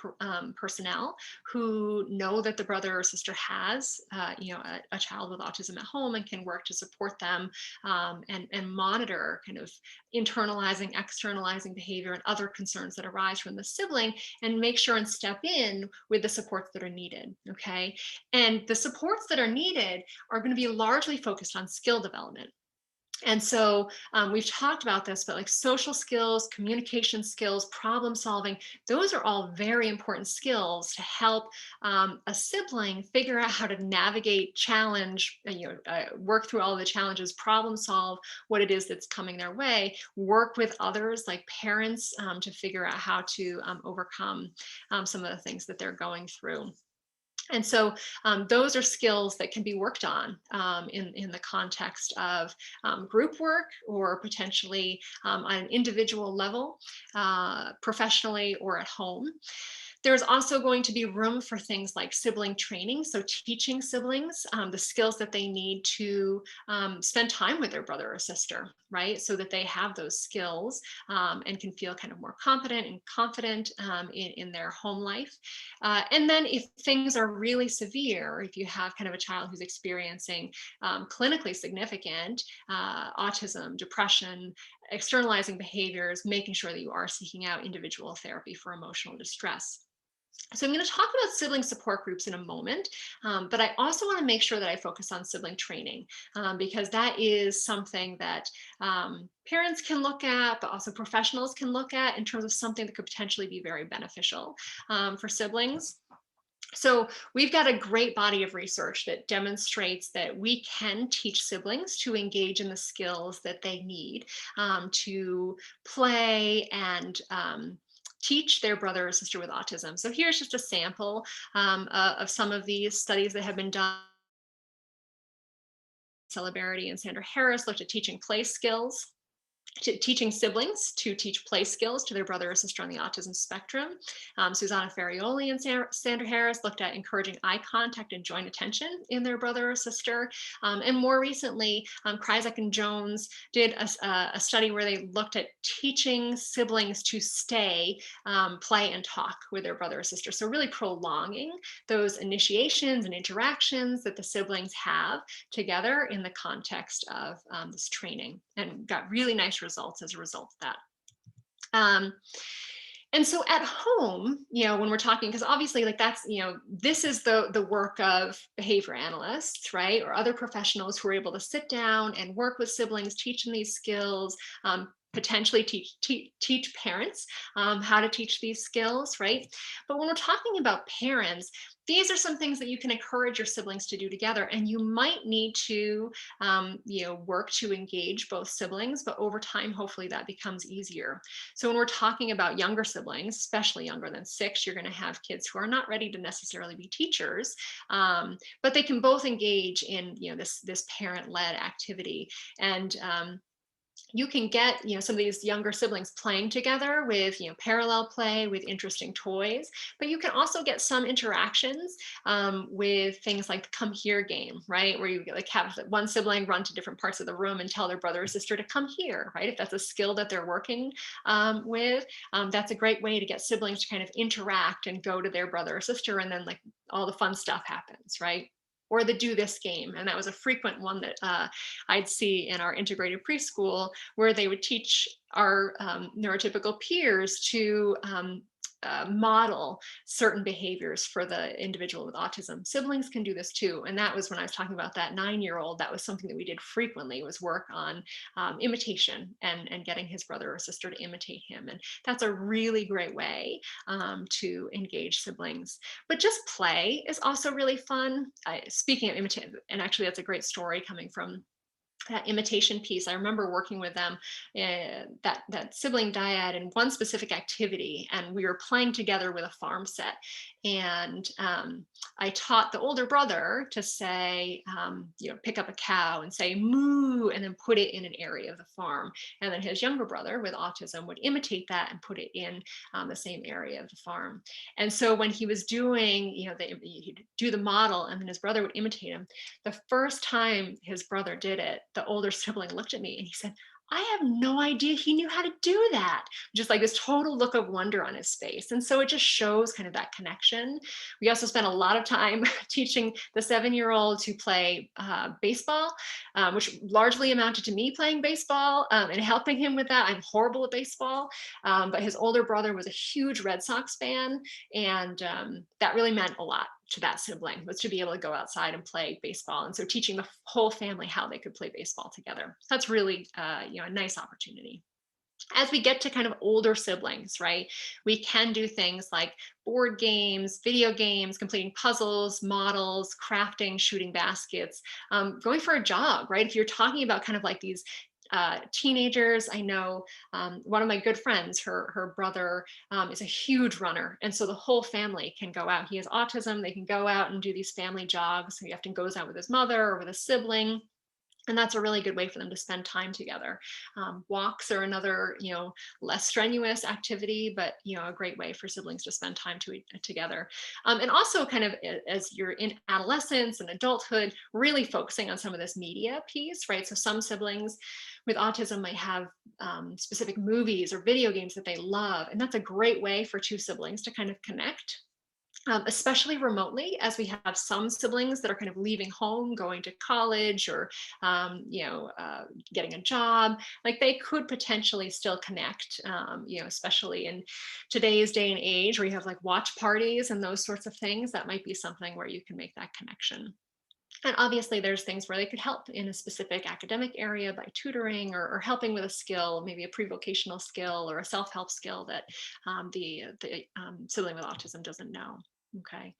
Speaker 1: personnel who know that the brother or sister has, a child with autism at home and can work to support them, and monitor kind of internalizing, externalizing behavior and other concerns that arise from the sibling, and make sure and step in with the supports that are needed. Okay, and the supports that are needed are going to be largely focused on skill development. And so we've talked about this, but like social skills, communication skills, problem solving, those are all very important skills to help a sibling figure out how to navigate challenge, work through all of the challenges, problem solve what it is that's coming their way, work with others like parents to figure out how to overcome some of the things that they're going through. And so those are skills that can be worked on in the context of group work, or potentially on an individual level, professionally or at home. There's also going to be room for things like sibling training. So teaching siblings the skills that they need to spend time with their brother or sister, right? So that they have those skills and can feel kind of more competent and confident in their home life. And then if things are really severe, if you have kind of a child who's experiencing clinically significant autism, depression, externalizing behaviors, making sure that you are seeking out individual therapy for emotional distress. So I'm going to talk about sibling support groups in a moment, but I also want to make sure that I focus on sibling training, because that is something that parents can look at, but also professionals can look at in terms of something that could potentially be very beneficial for siblings. So we've got a great body of research that demonstrates that we can teach siblings to engage in the skills that they need to play and teach their brother or sister with autism. So here's just a sample of some of these studies that have been done. Celebrity and Sandra Harris looked at teaching play skills, teaching siblings to teach play skills to their brother or sister on the autism spectrum. Susanna Ferrioli and Sandra Harris looked at encouraging eye contact and joint attention in their brother or sister. And more recently, Kryzak and Jones did a study where they looked at teaching siblings to stay, play, and talk with their brother or sister. So really prolonging those initiations and interactions that the siblings have together in the context of this training, and got really nice results as a result of that. And so at home, when we're talking, because obviously like that's, this is the work of behavior analysts, right? Or other professionals who are able to sit down and work with siblings, teach them these skills, potentially teach parents how to teach these skills, right? But when we're talking about parents, these are some things that you can encourage your siblings to do together, and you might need to work to engage both siblings, but over time hopefully that becomes easier. So when we're talking about younger siblings, especially younger than 6, you're going to have kids who are not ready to necessarily be teachers, but they can both engage in this parent-led activity. And you can get some of these younger siblings playing together with parallel play with interesting toys, but you can also get some interactions with things like the come here game, right, where you like have one sibling run to different parts of the room and tell their brother or sister to come here, right? If that's a skill that they're working with, that's a great way to get siblings to kind of interact and go to their brother or sister, and then like all the fun stuff happens, right? Or the do this game. And that was a frequent one that I'd see in our integrated preschool, where they would teach our neurotypical peers to model certain behaviors for the individual with autism. Siblings can do this too. And that was when I was talking about that 9-year-old, that was something that we did frequently, was work on imitation and getting his brother or sister to imitate him. And that's a really great way to engage siblings. But just play is also really fun. Speaking of imitation, and actually that's a great story coming from that imitation piece. I remember working with them, that sibling dyad in one specific activity, and we were playing together with a farm set. And I taught the older brother to say, pick up a cow and say moo, and then put it in an area of the farm. And then his younger brother with autism would imitate that and put it in the same area of the farm. And so when he was doing, he'd do the model, and then his brother would imitate him. The first time his brother did it, the older sibling looked at me and he said, I have no idea he knew how to do that. Just like this total look of wonder on his face. And so it just shows kind of that connection. We also spent a lot of time teaching the 7-year-old to play baseball, which largely amounted to me playing baseball and helping him with that. I'm horrible at baseball, but his older brother was a huge Red Sox fan. And that really meant a lot to that sibling, was to be able to go outside and play baseball. And so teaching the whole family how they could play baseball together. So that's really a nice opportunity. As we get to kind of older siblings, right, we can do things like board games, video games, completing puzzles, models, crafting, shooting baskets, going for a jog, right? If you're talking about kind of like these teenagers, I know one of my good friends, her brother is a huge runner. And so the whole family can go out. He has autism. They can go out and do these family jogs. He often goes out with his mother or with a sibling. And that's a really good way for them to spend time together. Walks are another, less strenuous activity, but, a great way for siblings to spend time together. And also kind of as you're in adolescence and adulthood, really focusing on some of this media piece, right? So some siblings with autism might have specific movies or video games that they love. And that's a great way for two siblings to kind of connect. Especially remotely, as we have some siblings that are kind of leaving home, going to college, or getting a job. Like they could potentially still connect, especially in today's day and age where you have like watch parties and those sorts of things. That might be something where you can make that connection. And obviously there's things where they could help in a specific academic area by tutoring or helping with a skill, maybe a pre-vocational skill or a self-help skill that the sibling with autism doesn't know. Okay.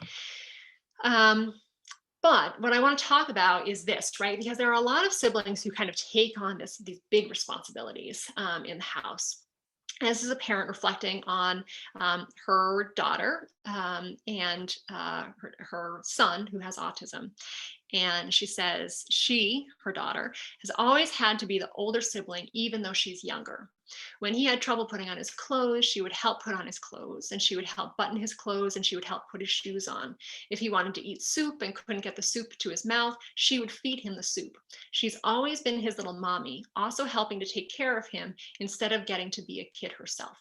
Speaker 1: But what I want to talk about is this, right? Because there are a lot of siblings who kind of take on these big responsibilities in the house. And this is a parent reflecting on her daughter and her son who has autism. And she says her daughter, has always had to be the older sibling, even though she's younger. When he had trouble putting on his clothes, she would help put on his clothes, and she would help button his clothes, and she would help put his shoes on. If he wanted to eat soup and couldn't get the soup to his mouth, she would feed him the soup. She's always been his little mommy, also helping to take care of him instead of getting to be a kid herself.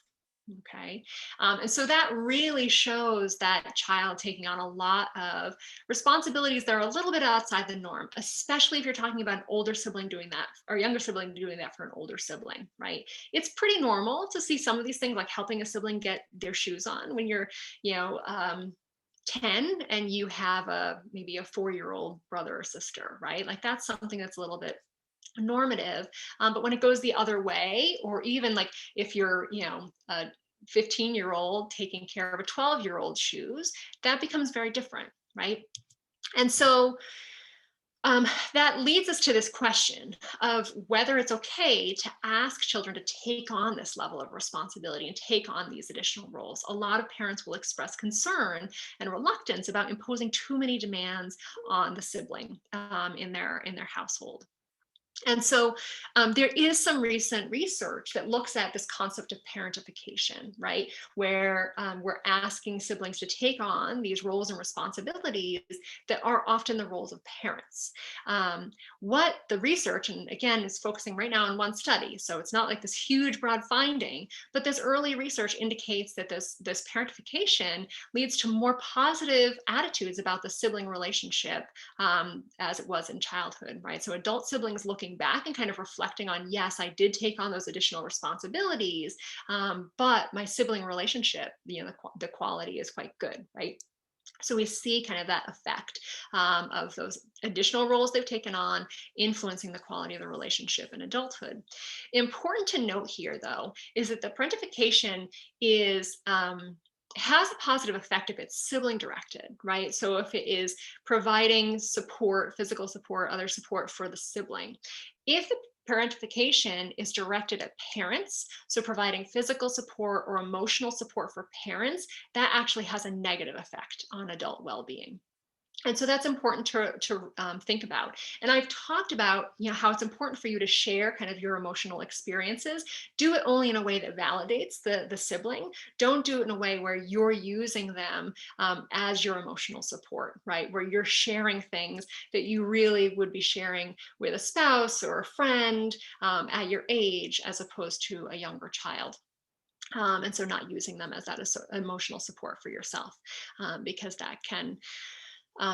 Speaker 1: Okay. And so that really shows that child taking on a lot of responsibilities that are a little bit outside the norm, especially if you're talking about an older sibling doing that or younger sibling doing that for an older sibling, right? It's pretty normal to see some of these things like helping a sibling get their shoes on when you're, 10 and you have maybe a 4-year-old brother or sister, right? Like that's something that's a little bit normative. But when it goes the other way, or even like if you're, a 15-year-old taking care of a 12-year-old shoes, that becomes very different, right? And so that leads us to this question of whether it's okay to ask children to take on this level of responsibility and take on these additional roles. A lot of parents will express concern and reluctance about imposing too many demands on the sibling in their household. And so there is some recent research that looks at this concept of parentification, right? Where we're asking siblings to take on these roles and responsibilities that are often the roles of parents. What the research, and again, is focusing right now on one study, so it's not like this huge broad finding, but this early research indicates that this parentification leads to more positive attitudes about the sibling relationship as it was in childhood, right? So adult siblings looking back and kind of reflecting on, yes, I did take on those additional responsibilities, but my sibling relationship, the quality is quite good, right? So we see kind of that effect of those additional roles they've taken on influencing the quality of the relationship in adulthood. Important to note here, though, is that the parentification is has a positive effect if it's sibling directed, right? So if it is providing support, physical support, other support for the sibling. If the parentification is directed at parents, so providing physical support or emotional support for parents, that actually has a negative effect on adult well-being. And so that's important to think about. And I've talked about, how it's important for you to share kind of your emotional experiences. Do it only in a way that validates the sibling. Don't do it in a way where you're using them as your emotional support, right? Where you're sharing things that you really would be sharing with a spouse or a friend at your age, as opposed to a younger child. And so not using them as that emotional support for yourself, because that can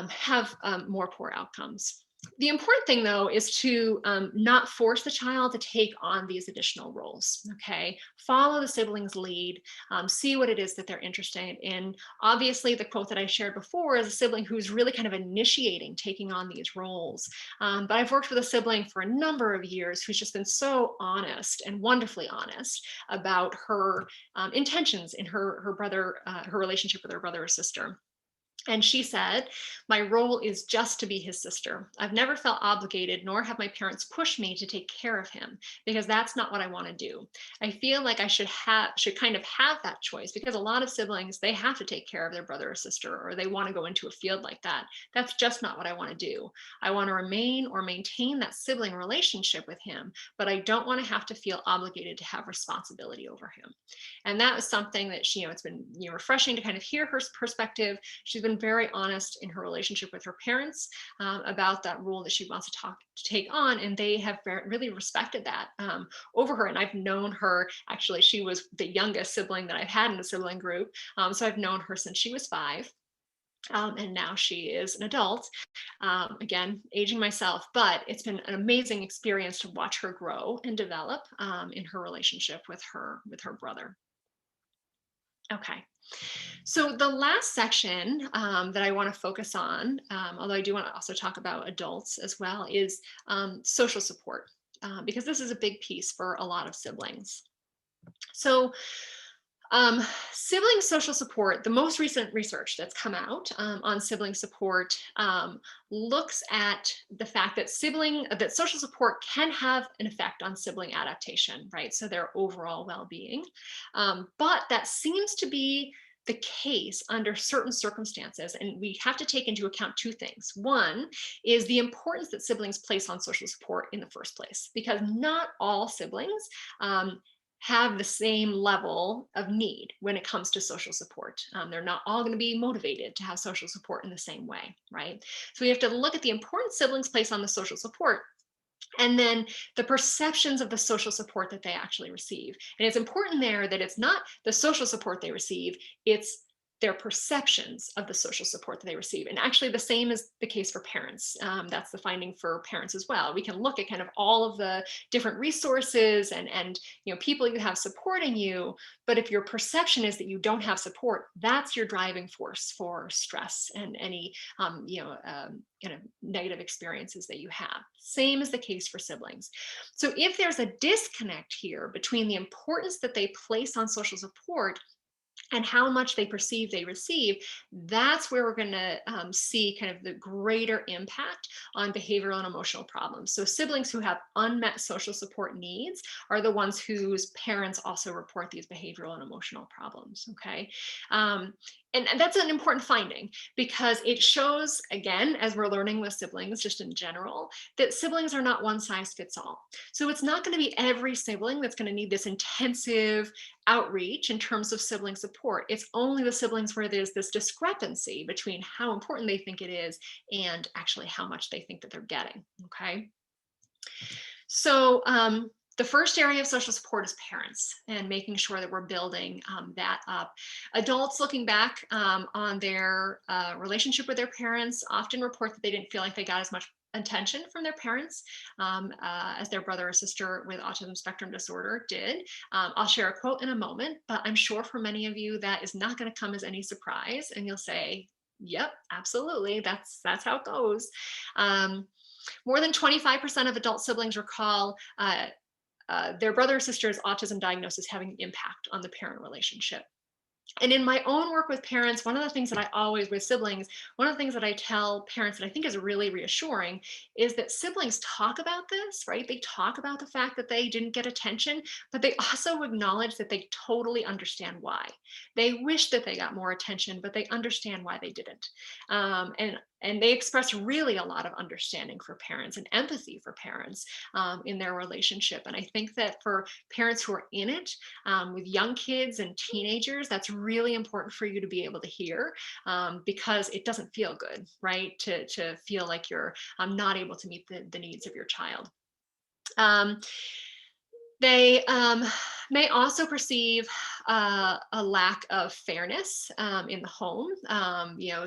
Speaker 1: have more poor outcomes. The important thing, though, is to not force the child to take on these additional roles. Okay, follow the sibling's lead, see what it is that they're interested in. Obviously, the quote that I shared before is a sibling who's really kind of initiating taking on these roles. But I've worked with a sibling for a number of years who's just been so honest and wonderfully honest about her intentions in her brother, her relationship with her brother or sister. And she said, "My role is just to be his sister. I've never felt obligated, nor have my parents pushed me to take care of him, because that's not what I want to do. I feel like I should kind of have that choice, because a lot of siblings, they have to take care of their brother or sister, or they want to go into a field like that. That's just not what I want to do. I want to remain or maintain that sibling relationship with him, but I don't want to have to feel obligated to have responsibility over him." And that was something that it's been refreshing to kind of hear her perspective. She's been very honest in her relationship with her parents about that role that she wants to take on, and they have really respected that over her. And I've known her, actually, she was the youngest sibling that I've had in the sibling group, so I've known her since she was 5. And now she is an adult, again, aging myself, but it's been an amazing experience to watch her grow and develop in her relationship with her brother. Okay. So the last section that I want to focus on, although I do want to also talk about adults as well, is social support, because this is a big piece for a lot of siblings. So sibling social support, the most recent research that's come out on sibling support looks at the fact that social support can have an effect on sibling adaptation, right? So their overall well-being. But that seems to be the case under certain circumstances. And we have to take into account 2 things. One is the importance that siblings place on social support in the first place, because not all siblings have the same level of need when it comes to social support. They're not all going to be motivated to have social support in the same way, right? So we have to look at the importance siblings place on the social support, and then the perceptions of the social support that they actually receive. And it's important there that it's not the social support they receive, it's their perceptions of the social support that they receive. And actually the same is the case for parents. That's the finding for parents as well. We can look at kind of all of the different resources and people you have supporting you, but if your perception is that you don't have support, that's your driving force for stress and any kind of negative experiences that you have. Same is the case for siblings. So if there's a disconnect here between the importance that they place on social support and how much they perceive they receive, that's where we're going to see kind of the greater impact on behavioral and emotional problems. So siblings who have unmet social support needs are the ones whose parents also report these behavioral and emotional problems. Okay. And that's an important finding, because it shows, again, as we're learning with siblings just in general, that siblings are not one size fits all. So it's not going to be every sibling that's going to need this intensive outreach in terms of sibling support. It's only the siblings where there's this discrepancy between how important they think it is and actually how much they think that they're getting. Okay. So the first area of social support is parents, and making sure that we're building that up. Adults looking back on their relationship with their parents often report that they didn't feel like they got as much attention from their parents as their brother or sister with autism spectrum disorder did. I'll share a quote in a moment, but I'm sure for many of you that is not going to come as any surprise, and you'll say, "Yep, absolutely, that's how it goes." More than 25% of adult siblings recall their brother or sister's autism diagnosis having an impact on the parent relationship. And in my own work with parents, one of the things that I always, with siblings, one of the things that I tell parents that I think is really reassuring is that siblings talk about this, right? They talk about the fact that they didn't get attention, but they also acknowledge that they totally understand why. They wish that they got more attention, but they understand why they didn't. And they express really a lot of understanding for parents and empathy for parents in their relationship. And I think that for parents who are in it, with young kids and teenagers, that's really important for you to be able to hear, because it doesn't feel good, right? To feel like you're not able to meet the needs of your child. Um, they may also perceive a lack of fairness in the home.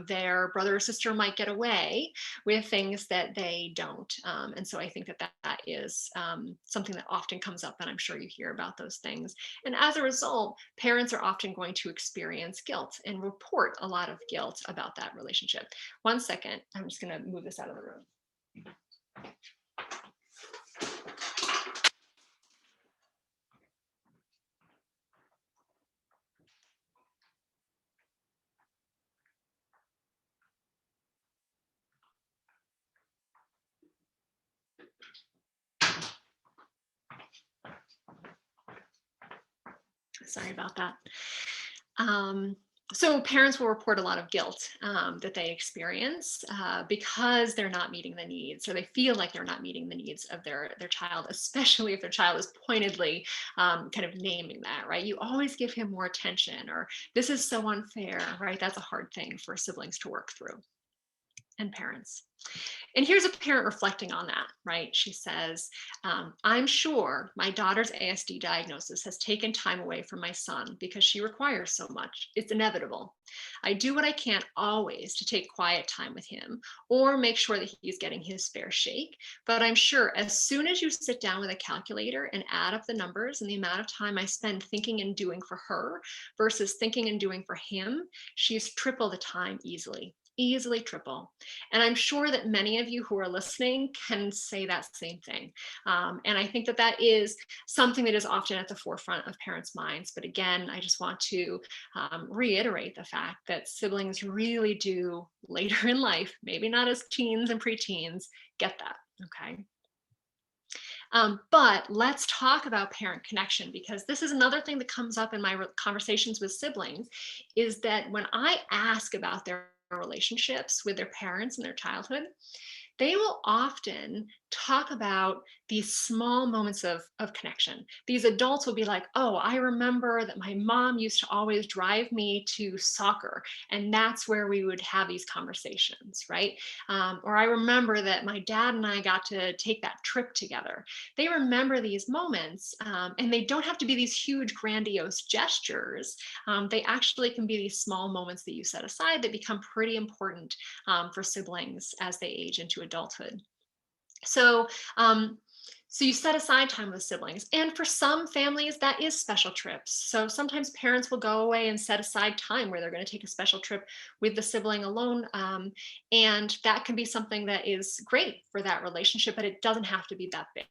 Speaker 1: Their brother or sister might get away with things that they don't. And so I think that is something that often comes up, and I'm sure you hear about those things. And as a result, parents are often going to experience guilt and report a lot of guilt about that relationship. One second, I'm just going to move this out of the room. Sorry about that. So parents will report a lot of guilt that they experience because they're not meeting the needs, or they feel like they're not meeting the needs of their child, especially if their child is pointedly kind of naming that, right? You always give him more attention, or this is so unfair, right? That's a hard thing for siblings to work through, and parents. And here's a parent reflecting on that, right? She says, I'm sure my daughter's ASD diagnosis has taken time away from my son because she requires so much. It's inevitable. I do what I can always to take quiet time with him or make sure that he's getting his fair shake. But I'm sure as soon as you sit down with a calculator and add up the numbers and the amount of time I spend thinking and doing for her versus thinking and doing for him, she's triple the time easily triple. And I'm sure that many of you who are listening can say that same thing. And I think that is something that is often at the forefront of parents' minds. But again, I just want to reiterate the fact that siblings really do later in life, maybe not as teens and preteens, get that. Okay. But let's talk about parent connection, because this is another thing that comes up in my conversations with siblings, is that when I ask about their relationships with their parents in their childhood, they will often talk about these small moments of connection. These adults will be like, oh, I remember that my mom used to always drive me to soccer, and that's where we would have these conversations, right? Or I remember that my dad and I got to take that trip together. They remember these moments, and they don't have to be these huge, grandiose gestures. They actually can be these small moments that you set aside that become pretty important for siblings as they age into adulthood. So, so you set aside time with siblings, and for some families that is special trips. So sometimes parents will go away and set aside time where they're going to take a special trip with the sibling alone, and that can be something that is great for that relationship, but it doesn't have to be that big.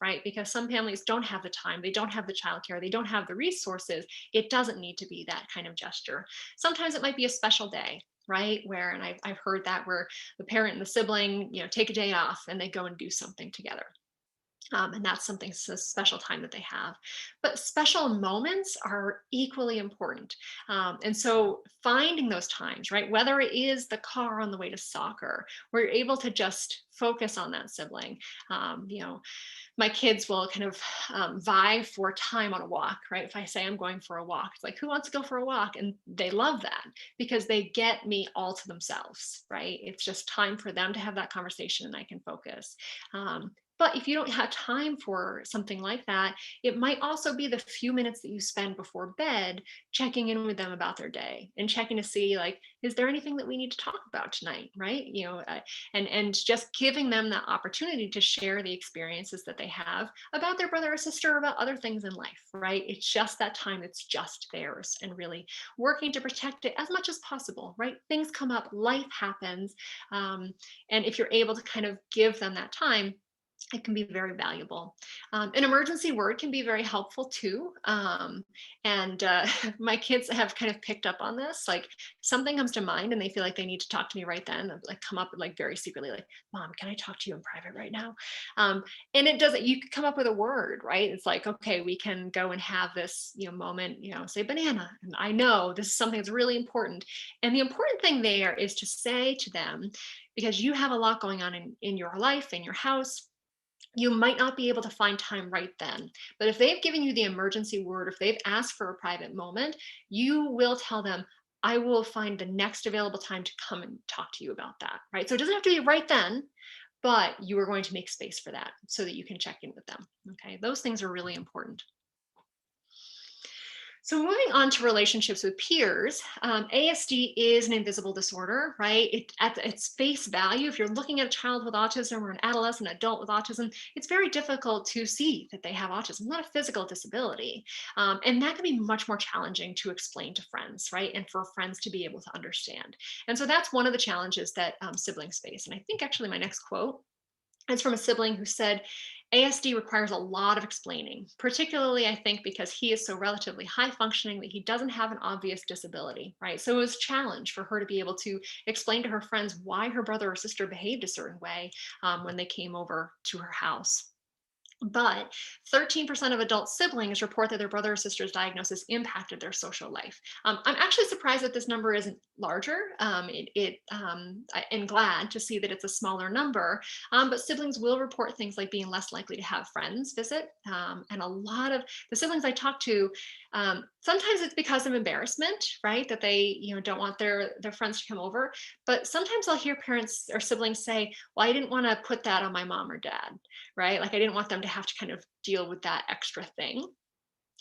Speaker 1: Right? Because some families don't have the time, they don't have the childcare, they don't have the resources. It doesn't need to be that kind of gesture. Sometimes it might be a special day, right? Where, and I've heard that, where the parent and the sibling, take a day off and they go and do something together. And that's something, so special time that they have. But special moments are equally important. And so finding those times, right, whether it is the car on the way to soccer, where you're able to just focus on that sibling. My kids will kind of vie for time on a walk, right? If I say I'm going for a walk, it's like, who wants to go for a walk? And they love that because they get me all to themselves, right? It's just time for them to have that conversation and I can focus. But if you don't have time for something like that, it might also be the few minutes that you spend before bed checking in with them about their day and checking to see, like, is there anything that we need to talk about tonight, right? And just giving them that opportunity to share the experiences that they have about their brother or sister, or about other things in life, right? It's just that time that's just theirs, and really working to protect it as much as possible, right? Things come up, life happens. And if you're able to kind of give them that time, it can be very valuable. An emergency word can be very helpful too. And my kids have kind of picked up on this. Like something comes to mind and they feel like they need to talk to me right then. They'll, like come up like very secretly, like, "Mom, can I talk to you in private right now?" And it doesn't. You could come up with a word, right? It's like, okay, we can go and have this, moment. Say banana, and I know this is something that's really important. And the important thing there is to say to them, because you have a lot going on in your life, in your house, you might not be able to find time right then. But if they've given you the emergency word, if they've asked for a private moment, you will tell them, "I will find the next available time to come and talk to you about that." Right? So it doesn't have to be right then, but you are going to make space for that so that you can check in with them. Okay. Those things are really important. So moving on to relationships with peers, ASD is an invisible disorder, right? At its face value, if you're looking at a child with autism or an adolescent adult with autism, it's very difficult to see that they have autism, not a physical disability. And that can be much more challenging to explain to friends, right? And for friends to be able to understand. And so that's one of the challenges that siblings face. And I think actually my next quote, it's from a sibling who said, "ASD requires a lot of explaining, particularly, I think, because he is so relatively high functioning that he doesn't have an obvious disability," right? So it was a challenge for her to be able to explain to her friends why her brother or sister behaved a certain way when they came over to her house. But 13% of adult siblings report that their brother or sister's diagnosis impacted their social life. I'm actually surprised that this number isn't larger. I'm glad to see that it's a smaller number. But siblings will report things like being less likely to have friends visit. And a lot of the siblings I talk to, sometimes it's because of embarrassment, right? That they, don't want their friends to come over. But sometimes I'll hear parents or siblings say, "Well, I didn't want to put that on my mom or dad." Right? Like I didn't want them to have to kind of deal with that extra thing.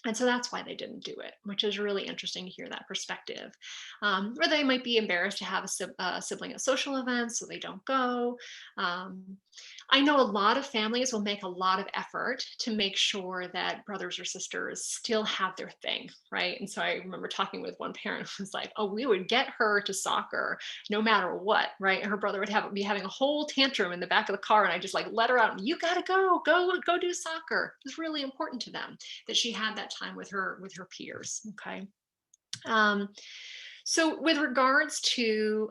Speaker 1: And so that's why they didn't do it, which is really interesting to hear that perspective. Or they might be embarrassed to have a sibling at social events, so they don't go. Um, I know a lot of families will make a lot of effort to make sure that brothers or sisters still have their thing, right? And so I remember talking with one parent who was like, "Oh, we would get her to soccer no matter what," right? Her brother would be having a whole tantrum in the back of the car, and I just like let her out. "You gotta go do soccer." It was really important to them that she had that time with her peers. Okay. Um, so with regards to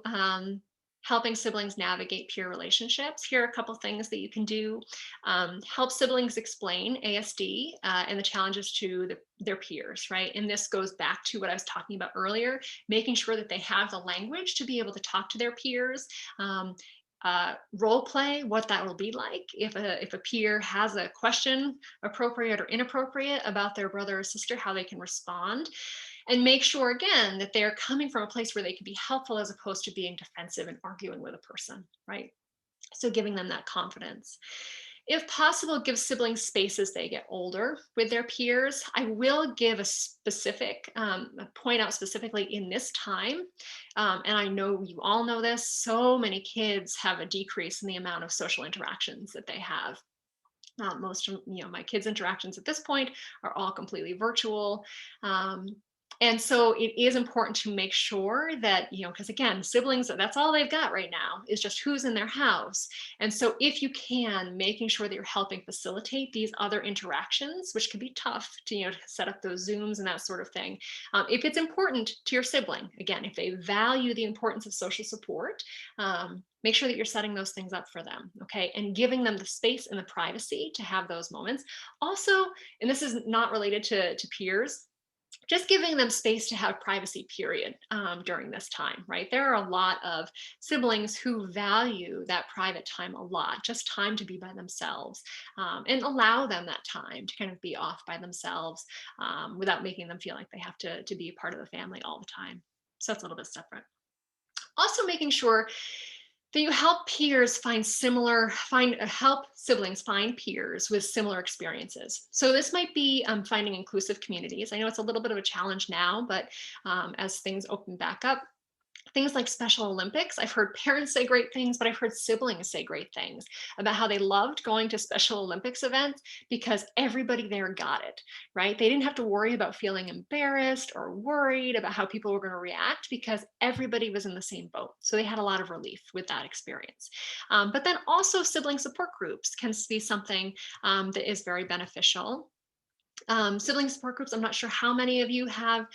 Speaker 1: helping siblings navigate peer relationships, here are a couple things that you can do. Help siblings explain ASD and the challenges to their peers, right? And this goes back to what I was talking about earlier, making sure that they have the language to be able to talk to their peers. Role play what that will be like if a peer has a question, appropriate or inappropriate, about their brother or sister, how they can respond, and make sure again that they're coming from a place where they can be helpful as opposed to being defensive and arguing with a person, right? So giving them that confidence. If possible, give siblings space as they get older with their peers. I will give a specific point out specifically in this time, and I know you all know this, so many kids have a decrease in the amount of social interactions that they have. Most of my kids' interactions at this point are all completely virtual. Um, and so it is important to make sure that, because again, siblings, that's all they've got right now is just who's in their house. And so if you can, making sure that you're helping facilitate these other interactions, which can be tough to, to set up those Zooms and that sort of thing. If it's important to your sibling, again, if they value the importance of social support, make sure that you're setting those things up for them, okay? And giving them the space and the privacy to have those moments. Also, and this is not related to peers, just giving them space to have privacy, period, during this time, right? There are a lot of siblings who value that private time a lot, just time to be by themselves, and allow them that time to kind of be off by themselves without making them feel like they have to be a part of the family all the time. So that's a little bit separate. Also making sure that you help help siblings find peers with similar experiences. So this might be finding inclusive communities. I know it's a little bit of a challenge now, but as things open back up, Things like Special Olympics, I've heard parents say great things, but I've heard siblings say great things about how they loved going to Special Olympics events because everybody there got it, right? They didn't have to worry about feeling embarrassed or worried about how people were going to react because everybody was in the same boat. So they had a lot of relief with that experience. But then also sibling support groups can be something that is very beneficial. Sibling support groups, I'm not sure how many of you have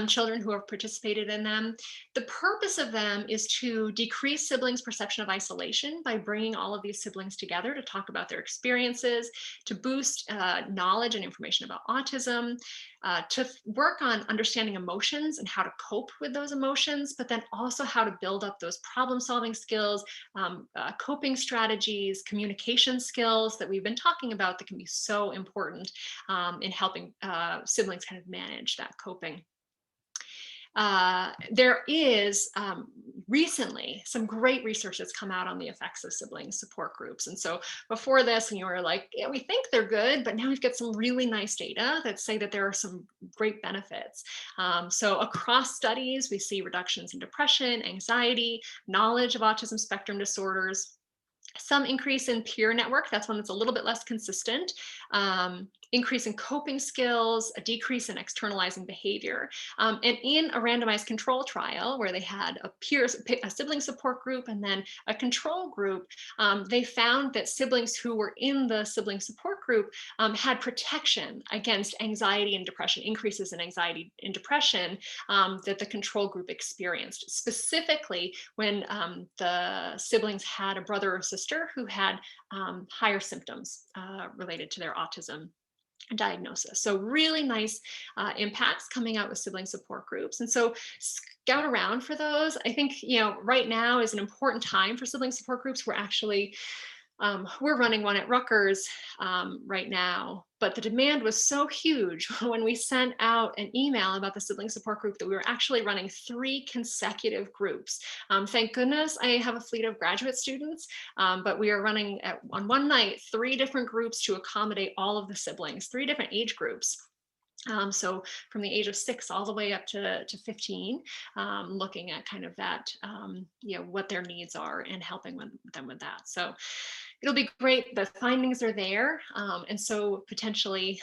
Speaker 1: children who have participated in them. The purpose of them is to decrease siblings' perception of isolation by bringing all of these siblings together to talk about their experiences, to boost knowledge and information about autism, to work on understanding emotions and how to cope with those emotions, but then also how to build up those problem solving skills, coping strategies, communication skills that we've been talking about that can be so important in helping siblings kind of manage that coping. There is recently some great research that's come out on the effects of sibling support groups. And so before this, and you were like, yeah, we think they're good, but now we've got some really nice data that say that there are some great benefits. So across studies, we see reductions in depression, anxiety, knowledge of autism spectrum disorders, some increase in peer network. That's one that's a little bit less consistent. Increase in coping skills, a decrease in externalizing behavior. And in a randomized control trial where they had a sibling support group and then a control group, they found that siblings who were in the sibling support group had protection against anxiety and depression, increases in anxiety and depression that the control group experienced. Specifically, when the siblings had a brother or sister who had higher symptoms related to their autism diagnosis. So really nice impacts coming out with sibling support groups. And so scout around for those. I think, right now is an important time for sibling support groups. We're running one at Rutgers right now, but the demand was so huge when we sent out an email about the sibling support group that we were actually running 3 consecutive groups. Thank goodness I have a fleet of graduate students, but we are running on one night 3 different groups to accommodate all of the siblings, 3 different age groups. So from the age of 6 all the way up to 15, looking at kind of that, what their needs are and helping them with that. So it'll be great. The findings are there. And so potentially,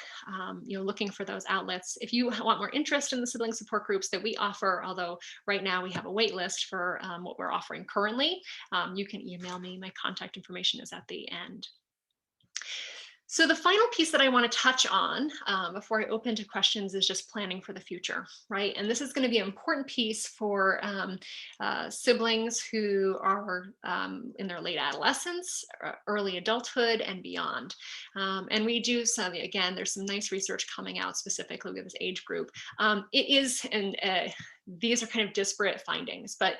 Speaker 1: looking for those outlets. If you want more interest in the sibling support groups that we offer, although right now we have a wait list for what we're offering currently, you can email me. My contact information is at the end. So the final piece that I want to touch on before I open to questions is just planning for the future, right? And this is going to be an important piece for siblings who are in their late adolescence, early adulthood, and beyond. And we do some, again, there's some nice research coming out specifically with this age group. It is, and these are kind of disparate findings, but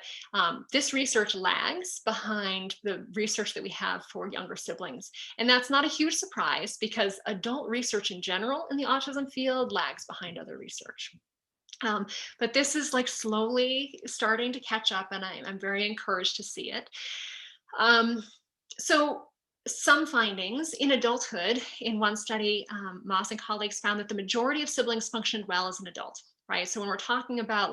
Speaker 1: this research lags behind the research that we have for younger siblings. And that's not a huge surprise because adult research in general in the autism field lags behind other research. But this is like slowly starting to catch up, and I'm very encouraged to see it. So some findings in adulthood, in one study, Moss and colleagues found that the majority of siblings functioned well as an adult. Right. So when we're talking about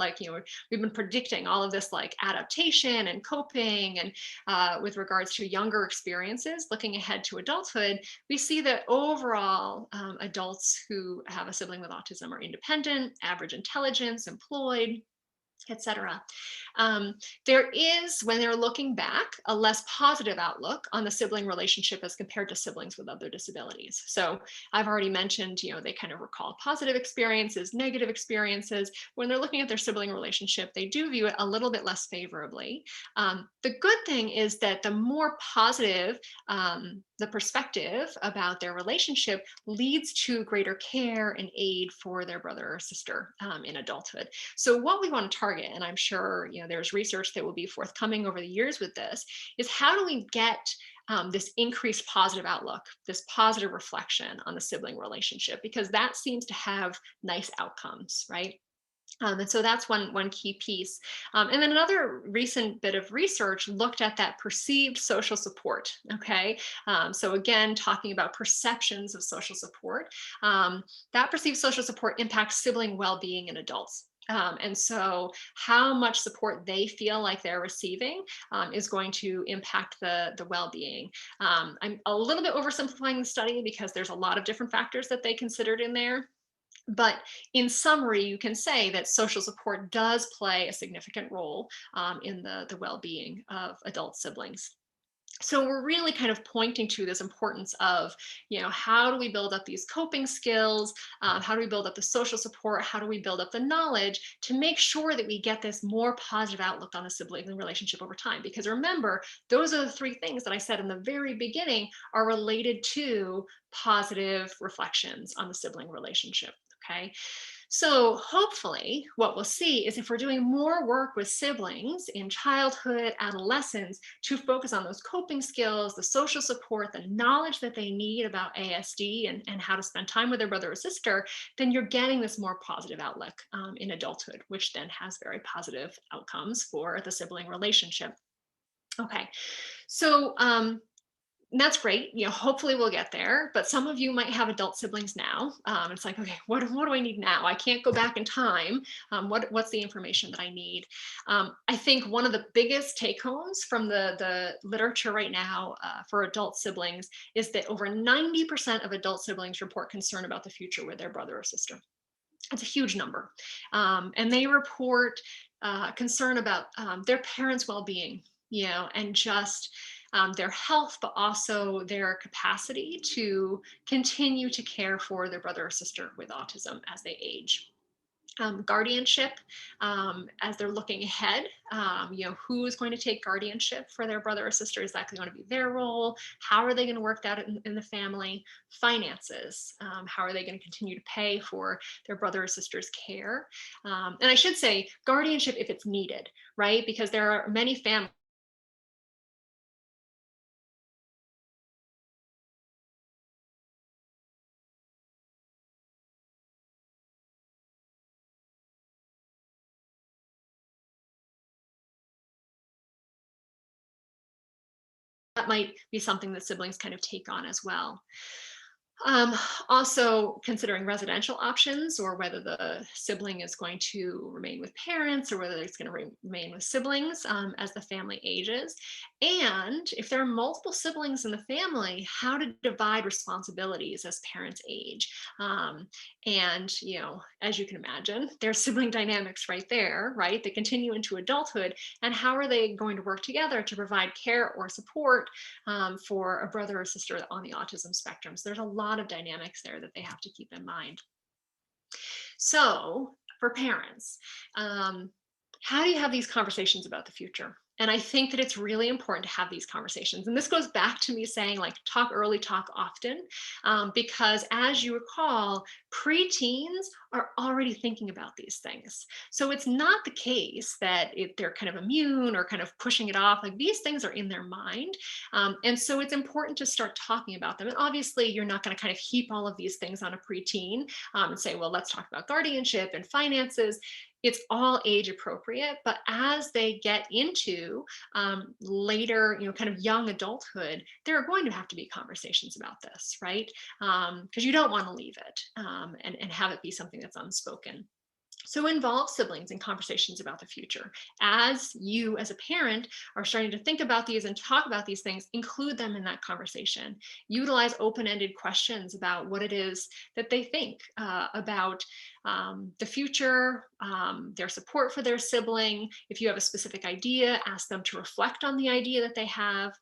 Speaker 1: we've been predicting all of this like adaptation and coping and with regards to younger experiences, looking ahead to adulthood, we see that overall adults who have a sibling with autism are independent, average intelligence, employed, etc. There is, when they're looking back, a less positive outlook on the sibling relationship as compared to siblings with other disabilities. So I've already mentioned, they kind of recall positive experiences, negative experiences. When they're looking at their sibling relationship, they do view it a little bit less favorably. The good thing is that the more positive the perspective about their relationship leads to greater care and aid for their brother or sister in adulthood. So what we want to target, and I'm sure there's research that will be forthcoming over the years with this, is how do we get this increased positive outlook, this positive reflection on the sibling relationship, because that seems to have nice outcomes, right? And so that's one key piece. And then another recent bit of research looked at that perceived social support. Okay. So again, talking about perceptions of social support, that perceived social support impacts sibling well-being in adults. And so how much support they feel like they're receiving is going to impact the well-being. I'm a little bit oversimplifying the study because there's a lot of different factors that they considered in there. But in summary, you can say that social support does play a significant role in the well-being of adult siblings. So we're really kind of pointing to this importance of, how do we build up these coping skills? How do we build up the social support? How do we build up the knowledge to make sure that we get this more positive outlook on the sibling relationship over time? Because remember, those are the three things that I said in the very beginning are related to positive reflections on the sibling relationship. Okay. So hopefully what we'll see is if we're doing more work with siblings in childhood, adolescence, to focus on those coping skills, the social support, the knowledge that they need about ASD and how to spend time with their brother or sister, then you're getting this more positive outlook in adulthood, which then has very positive outcomes for the sibling relationship. Okay, so that's great. Hopefully we'll get there. But some of you might have adult siblings now. It's like, okay, what do I need now? I can't go back in time. What's the information that I need? I think one of the biggest take homes from the literature right now for adult siblings is that over 90% of adult siblings report concern about the future with their brother or sister. It's a huge number. And they report concern about their parents' well-being, and just their health, but also their capacity to continue to care for their brother or sister with autism as they age. Guardianship, as they're looking ahead, who is going to take guardianship for their brother or sister? Is that going to be their role? How are they going to work that in the family? Finances, how are they going to continue to pay for their brother or sister's care? And I should say guardianship if it's needed, right? Because there are many families that might be something that siblings kind of take on as well. Um, Also considering residential options or whether the sibling is going to remain with parents or whether it's going to remain with siblings as the family ages. And if there are multiple siblings in the family, how to divide responsibilities as parents age. And, as you can imagine, there's sibling dynamics right there, right? They continue into adulthood. And how are they going to work together to provide care or support for a brother or sister on the autism spectrum? So there's a lot of dynamics there that they have to keep in mind. So for parents, how do you have these conversations about the future? And I think that it's really important to have these conversations. And this goes back to me saying, like, talk early, talk often, because as you recall, preteens are already thinking about these things. So it's not the case that they're kind of immune or kind of pushing it off. Like, these things are in their mind. And so it's important to start talking about them. And obviously, you're not going to kind of heap all of these things on a preteen and say, well, let's talk about guardianship and finances. It's all age appropriate, but as they get into later, kind of young adulthood, there are going to have to be conversations about this, right? Because you don't want to leave it and have it be something that's unspoken. So involve siblings in conversations about the future. As you, as a parent, are starting to think about these and talk about these things, include them in that conversation. Utilize open-ended questions about what it is that they think about the future, their support for their sibling. If you have a specific idea, ask them to reflect on the idea that they have.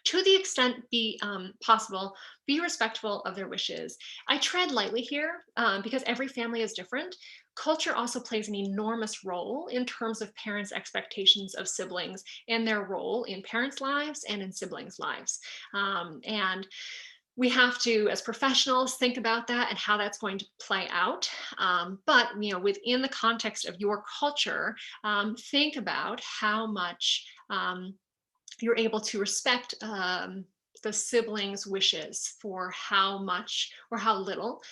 Speaker 1: To the extent be possible, be respectful of their wishes. I tread lightly here because every family is different. Culture also plays an enormous role in terms of parents' expectations of siblings and their role in parents' lives and in siblings' lives. And we have to, as professionals, think about that and how that's going to play out. But within the context of your culture, think about how much you're able to respect the siblings' wishes for how much or how little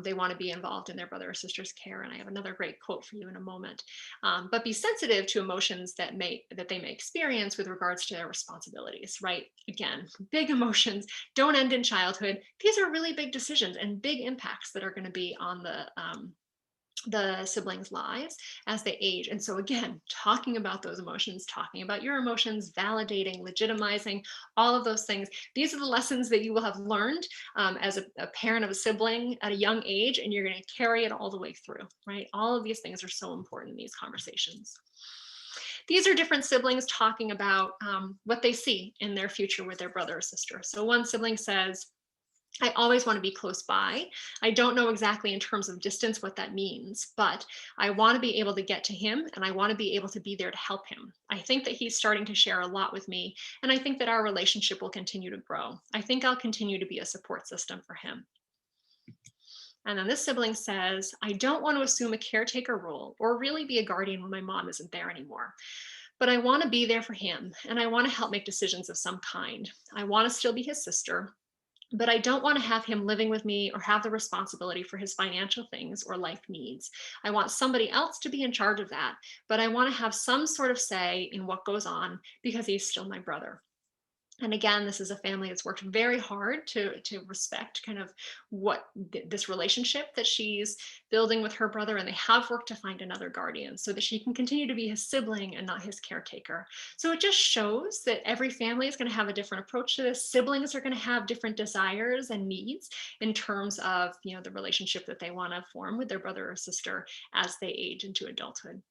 Speaker 1: they want to be involved in their brother or sister's care. And I have another great quote for you in a moment. But be sensitive to emotions that they may experience with regards to their responsibilities, right? Again, big emotions don't end in childhood. These are really big decisions and big impacts that are going to be on the siblings' lives as they age. And so again, talking about those emotions, talking about your emotions, validating, legitimizing, all of those things. These are the lessons that you will have learned as a parent of a sibling at a young age, and you're going to carry it all the way through, right? All of these things are so important in these conversations. These are different siblings talking about what they see in their future with their brother or sister. So one sibling says, I always want to be close by. I don't know exactly in terms of distance what that means, but I want to be able to get to him and I want to be able to be there to help him. I think that he's starting to share a lot with me, and I think that our relationship will continue to grow. I think I'll continue to be a support system for him. And then this sibling says, I don't want to assume a caretaker role or really be a guardian when my mom isn't there anymore. But I want to be there for him and I want to help make decisions of some kind. I want to still be his sister, but I don't want to have him living with me or have the responsibility for his financial things or life needs. I want somebody else to be in charge of that, but I want to have some sort of say in what goes on because he's still my brother. And again, this is a family that's worked very hard to respect kind of what this relationship that she's building with her brother, and they have worked to find another guardian so that she can continue to be his sibling and not his caretaker. So it just shows that every family is going to have a different approach to this. Siblings are going to have different desires and needs in terms of, you know, the relationship that they want to form with their brother or sister as they age into adulthood.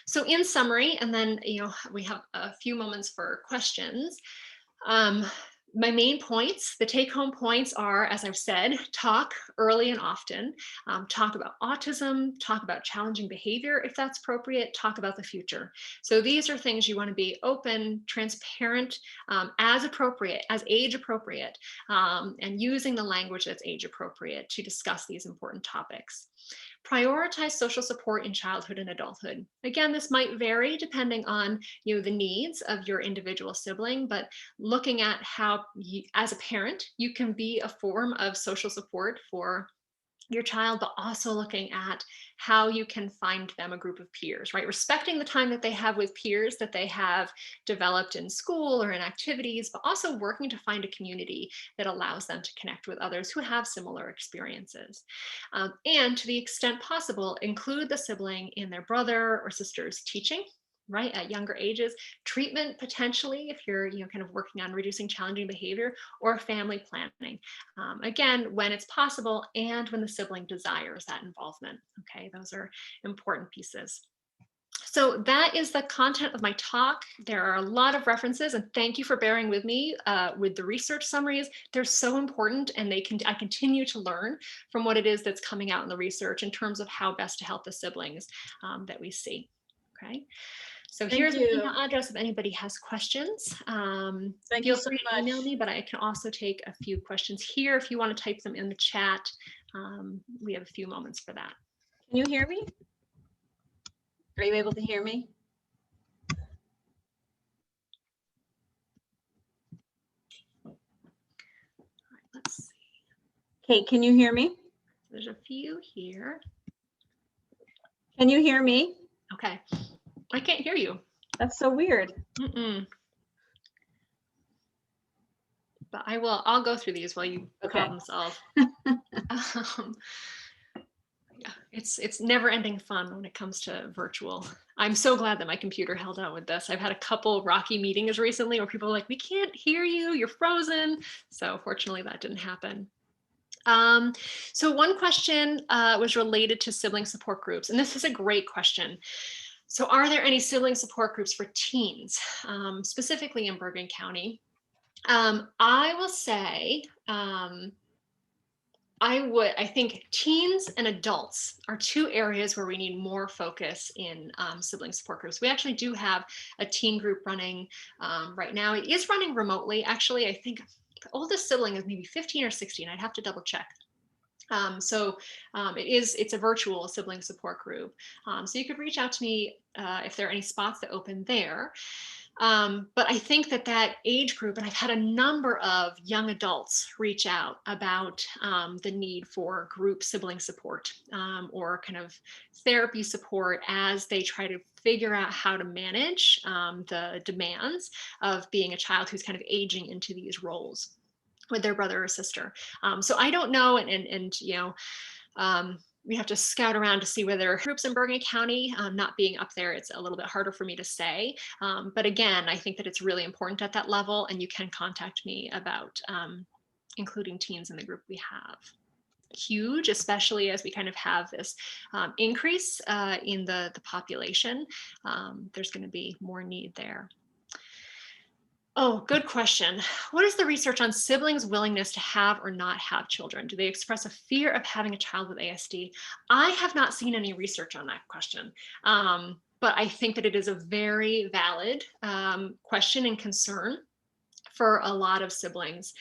Speaker 1: So in summary, and then, you know, we have a few moments for questions. My main points, the take-home points are, as I've said, talk early and often, talk about autism, talk about challenging behavior if that's appropriate, talk about the future. So these are things you want to be open, transparent, as appropriate, as age appropriate, and using the language that's age appropriate to discuss these important topics. Prioritize social support in childhood and adulthood. Again, this might vary depending on, you know, the needs of your individual sibling, but looking at how you, as a parent, you can be a form of social support for your child, but also looking at how you can find them a group of peers, right? Respecting the time that they have with peers that they have developed in school or in activities, but also working to find a community that allows them to connect with others who have similar experiences. And to the extent possible, include the sibling in their brother or sister's teaching, right, at younger ages, treatment potentially if you're, you know, kind of working on reducing challenging behavior, or family planning. Again, when it's possible and when the sibling desires that involvement. Okay, those are important pieces. So that is the content of my talk. There are a lot of references, and thank you for bearing with me with the research summaries. They're so important, and I continue to learn from what it is that's coming out in the research in terms of how best to help the siblings that we see. Okay. So here's an email address if anybody has questions. Feel free to email me, but I can also take a few questions here if you want to type them in the chat. We have a few moments for that.
Speaker 2: Can you hear me? Are you able to hear me?
Speaker 1: All right, let's see.
Speaker 2: Kate, can you hear me?
Speaker 1: There's a few here.
Speaker 2: Can you hear me?
Speaker 1: Okay. I can't hear you.
Speaker 2: That's so weird.
Speaker 1: But I'll go through these while you problem solve. Yeah, it's never ending fun when it comes to virtual. I'm so glad that my computer held out with this. I've had a couple rocky meetings recently where people are like, we can't hear you, you're frozen. So fortunately that didn't happen. So one question was related to sibling support groups, and this is a great question. So are there any sibling support groups for teens, specifically in Bergen County? I will say, I think teens and adults are two areas where we need more focus in sibling support groups. We actually do have a teen group running right now. It is running remotely. Actually, I think the oldest sibling is maybe 15 or 16. I'd have to double check. It's a virtual sibling support group. So you could reach out to me if there are any spots that open there. But I think that age group, and I've had a number of young adults reach out about the need for group sibling support or kind of therapy support as they try to figure out how to manage the demands of being a child who's kind of aging into these roles with their brother or sister. So I don't know, and you know, we have to scout around to see whether groups in Bergen County, not being up there, it's a little bit harder for me to say. But again, I think that it's really important at that level, and you can contact me about including teens in the group we have. Huge, especially as we kind of have this increase in the population. There's going to be more need there. Oh, good question. What is the research on siblings' willingness to have or not have children? Do they express a fear of having a child with ASD? I have not seen any research on that question, but I think that it is a very valid question and concern for a lot of siblings,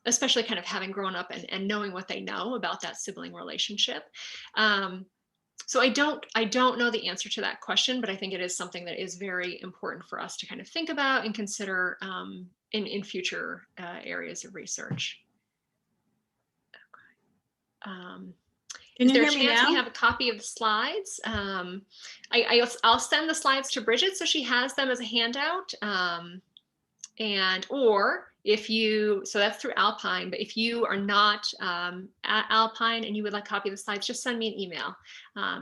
Speaker 1: especially kind of having grown up and knowing what they know about that sibling relationship. So I don't know the answer to that question, but I think it is something that is very important for us to kind of think about and consider in future areas of research.
Speaker 2: Can
Speaker 1: Is
Speaker 2: you
Speaker 1: there a
Speaker 2: hear me
Speaker 1: chance we
Speaker 2: now?
Speaker 1: have a copy of the slides? I'll send the slides to Bridget so she has them as a handout. Or if you, so that's through Alpine, but if you are not at Alpine and you would like a copy of the slides, just send me an email.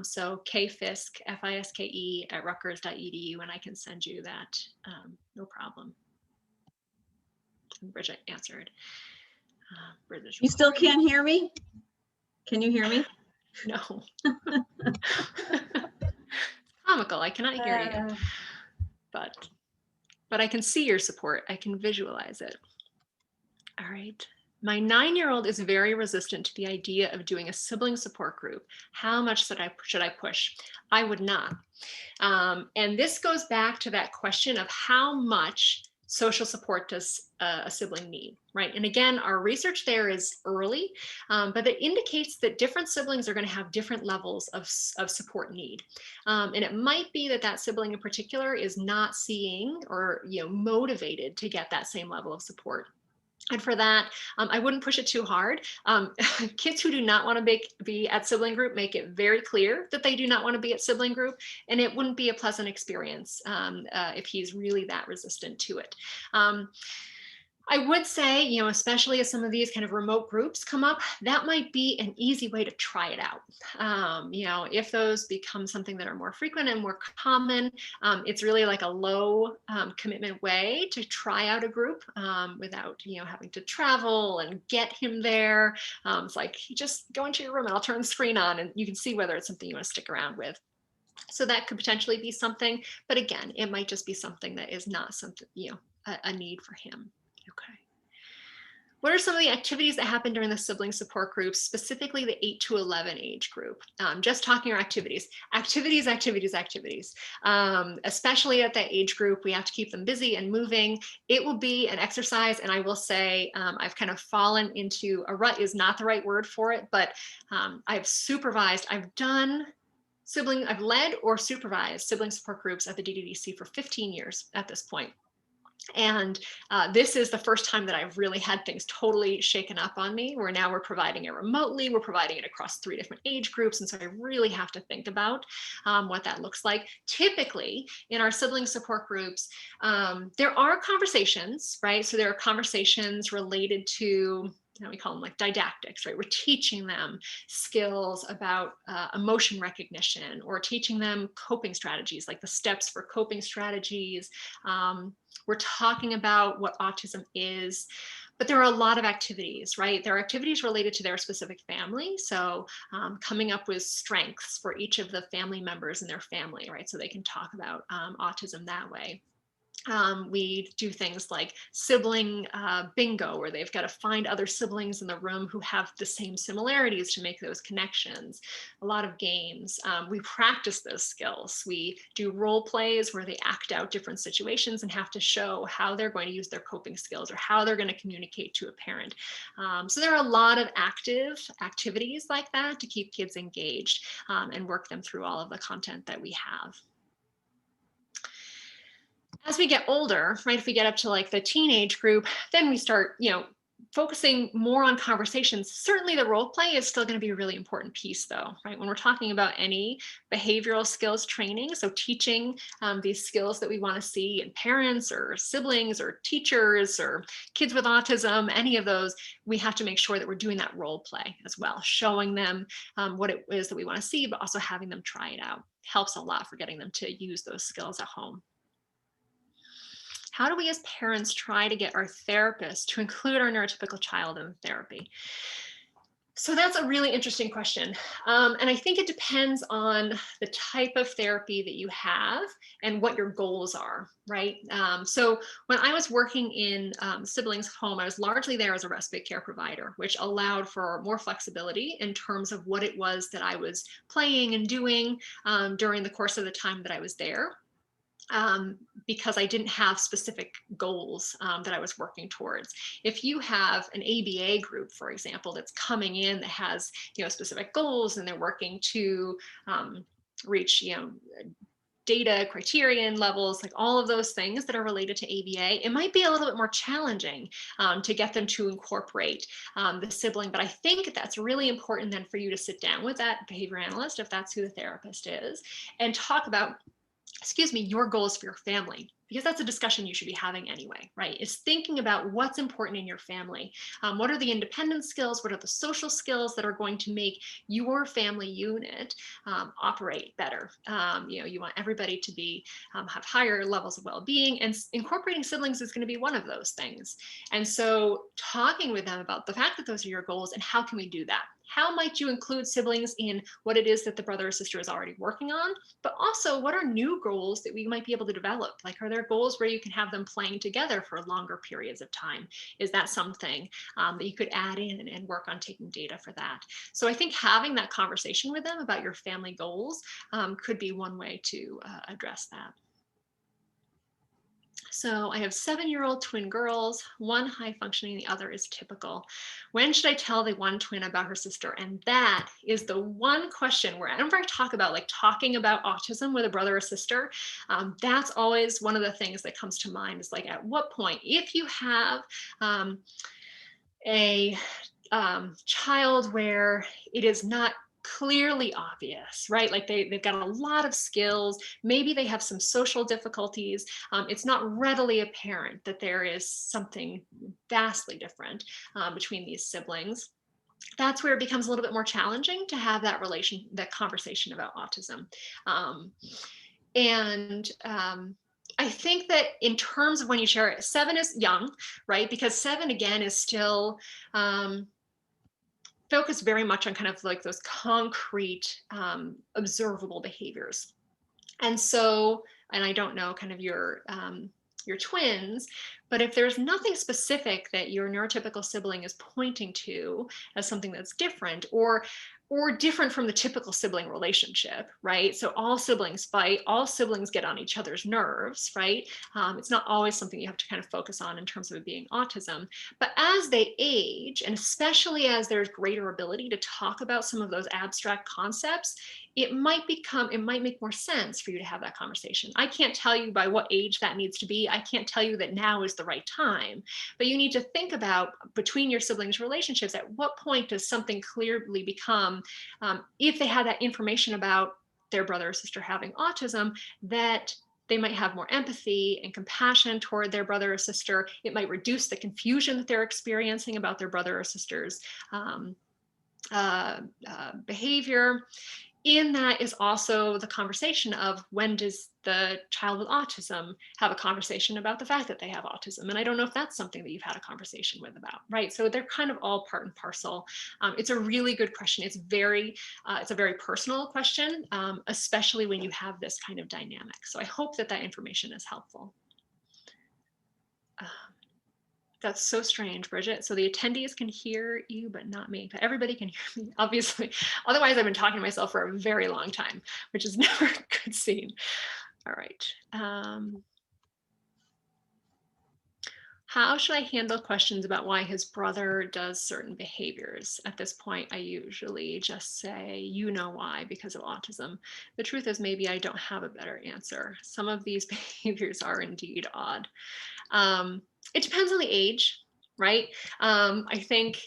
Speaker 1: So kfiske, Fiske @rutgers.edu, and I can send you that, no problem. And Bridget answered.
Speaker 2: You still can't hear me? Can you hear me?
Speaker 1: No. Comical, I cannot hear you, but I can see your support. I can visualize it. All right. My 9-year-old is very resistant to the idea of doing a sibling support group. How much should I push? I would not. And this goes back to that question of how much social support does a sibling need, right? And again, our research there is early, but it indicates that different siblings are going to have different levels of support need. And it might be that that sibling in particular is not seeing or motivated to get that same level of support. And for that, I wouldn't push it too hard. Kids who do not want to be at sibling group make it very clear that they do not want to be at sibling group, and it wouldn't be a pleasant experience if he's really that resistant to it. I would say, especially as some of these kind of remote groups come up, that might be an easy way to try it out. If those become something that are more frequent and more common, it's really like a low commitment way to try out a group without, having to travel and get him there. It's like, just go into your room and I'll turn the screen on and you can see whether it's something you want to stick around with. So that could potentially be something, but again, it might just be something that is not something, a need for him. Okay. What are some of the activities that happen during the sibling support groups, specifically the 8 to 11 age group? Just talking our activities. Especially at that age group, we have to keep them busy and moving. It will be an exercise, and I will say I've kind of fallen into a rut is not the right word for it, but I've led or supervised sibling support groups at the DDDC for 15 years at this point. And this is the first time that I've really had things totally shaken up on me, where now we're providing it remotely, we're providing it across 3 different age groups. And so I really have to think about what that looks like. Typically in our sibling support groups, there are conversations, right? So there are conversations related to, we call them like didactics, right? We're teaching them skills about emotion recognition, or teaching them coping strategies, like the steps for coping strategies. We're talking about what autism is, but there are a lot of activities, right? There are activities related to their specific family. So coming up with strengths for each of the family members in their family, right? So they can talk about autism that way. We do things like sibling bingo, where they've got to find other siblings in the room who have the same similarities to make those connections. A lot of games. We practice those skills. We do role plays where they act out different situations and have to show how they're going to use their coping skills or how they're going to communicate to a parent. So there are a lot of active activities like that to keep kids engaged and work them through all of the content that we have. As we get older, right, if we get up to like the teenage group, then we start, focusing more on conversations. Certainly the role play is still going to be a really important piece though, right? When we're talking about any behavioral skills training, so teaching these skills that we want to see in parents or siblings or teachers or kids with autism, any of those, we have to make sure that we're doing that role play as well, showing them what it is that we want to see, but also having them try it out. Helps a lot for getting them to use those skills at home. How do we as parents try to get our therapist to include our neurotypical child in therapy? So that's a really interesting question. And I think it depends on the type of therapy that you have and what your goals are, right? So when I was working in siblings' home, I was largely there as a respite care provider, which allowed for more flexibility in terms of what it was that I was playing and doing during the course of the time that I was there. Because I didn't have specific goals that I was working towards. If you have an ABA group, for example, that's coming in that has specific goals and they're working to reach data criterion levels, like all of those things that are related to ABA, it might be a little bit more challenging to get them to incorporate the sibling. But I think that's really important then for you to sit down with that behavior analyst, if that's who the therapist is, and talk about your goals for your family, because that's a discussion you should be having anyway, right? Is thinking about what's important in your family. What are the independent skills? What are the social skills that are going to make your family unit operate better? You want everybody to be have higher levels of well-being, and incorporating siblings is going to be one of those things. And so talking with them about the fact that those are your goals and how can we do that? How might you include siblings in what it is that the brother or sister is already working on? But also, what are new goals that we might be able to develop? Like, are there goals where you can have them playing together for longer periods of time? Is that something that you could add in and work on taking data for that? So I think having that conversation with them about your family goals could be one way to address that. So I have 7-year-old twin girls, one high functioning, the other is typical. When should I tell the one twin about her sister? And that is the one question whenever I talk about talking about autism with a brother or sister, that's always one of the things that comes to mind is at what point, if you have a child where it is not clearly obvious, right? Like they've got a lot of skills. Maybe they have some social difficulties. It's not readily apparent that there is something vastly different between these siblings. That's where it becomes a little bit more challenging to have that conversation about autism. I think that in terms of when you share it, 7 is young, right? Because 7 again is still focus very much on kind of those concrete observable behaviors. And so, and I don't know kind of your twins, but if there's nothing specific that your neurotypical sibling is pointing to as something that's different or different from the typical sibling relationship, right? So all siblings fight, all siblings get on each other's nerves, right? It's not always something you have to kind of focus on in terms of it being autism. But as they age, and especially as there's greater ability to talk about some of those abstract concepts, it might make more sense for you to have that conversation. I can't tell you by what age that needs to be. I can't tell you that now is the right time, but you need to think about between your siblings' relationships, at what point does something clearly become, if they have that information about their brother or sister having autism, that they might have more empathy and compassion toward their brother or sister. It might reduce the confusion that they're experiencing about their brother or sister's behavior. In that is also the conversation of when does the child with autism have a conversation about the fact that they have autism? And I don't know if that's something that you've had a conversation with about, right? So they're kind of all part and parcel. It's a really good question. It's a very personal question, especially when you have this kind of dynamic. So I hope that information is helpful. That's so strange, Bridget. So the attendees can hear you, but not me. But everybody can hear me, obviously. Otherwise, I've been talking to myself for a very long time, which is never a good scene. All right. How should I handle questions about why his brother does certain behaviors? At this point, I usually just say, you know why, because of autism. The truth is, maybe I don't have a better answer. Some of these behaviors are indeed odd. It depends on the age. right? I think,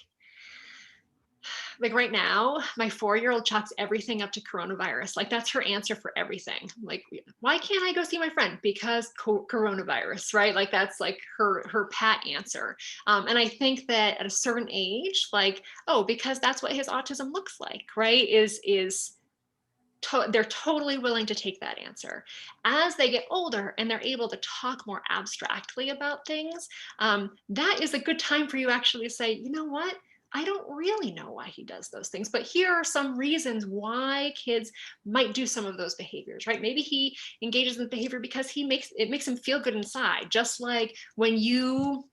Speaker 1: like right now, my 4-year-old chalks everything up to coronavirus. Like that's her answer for everything. Like, why can't I go see my friend? Because coronavirus, right? Like that's like her pat answer. And I think that at a certain age, like, oh, because that's what his autism looks like, right? They're totally willing to take that answer. As they get older and they're able to talk more abstractly about things, that is a good time for you actually to say, you know what? I don't really know why he does those things, but here are some reasons why kids might do some of those behaviors, right? Maybe he engages in behavior because it makes him feel good inside, just like when you,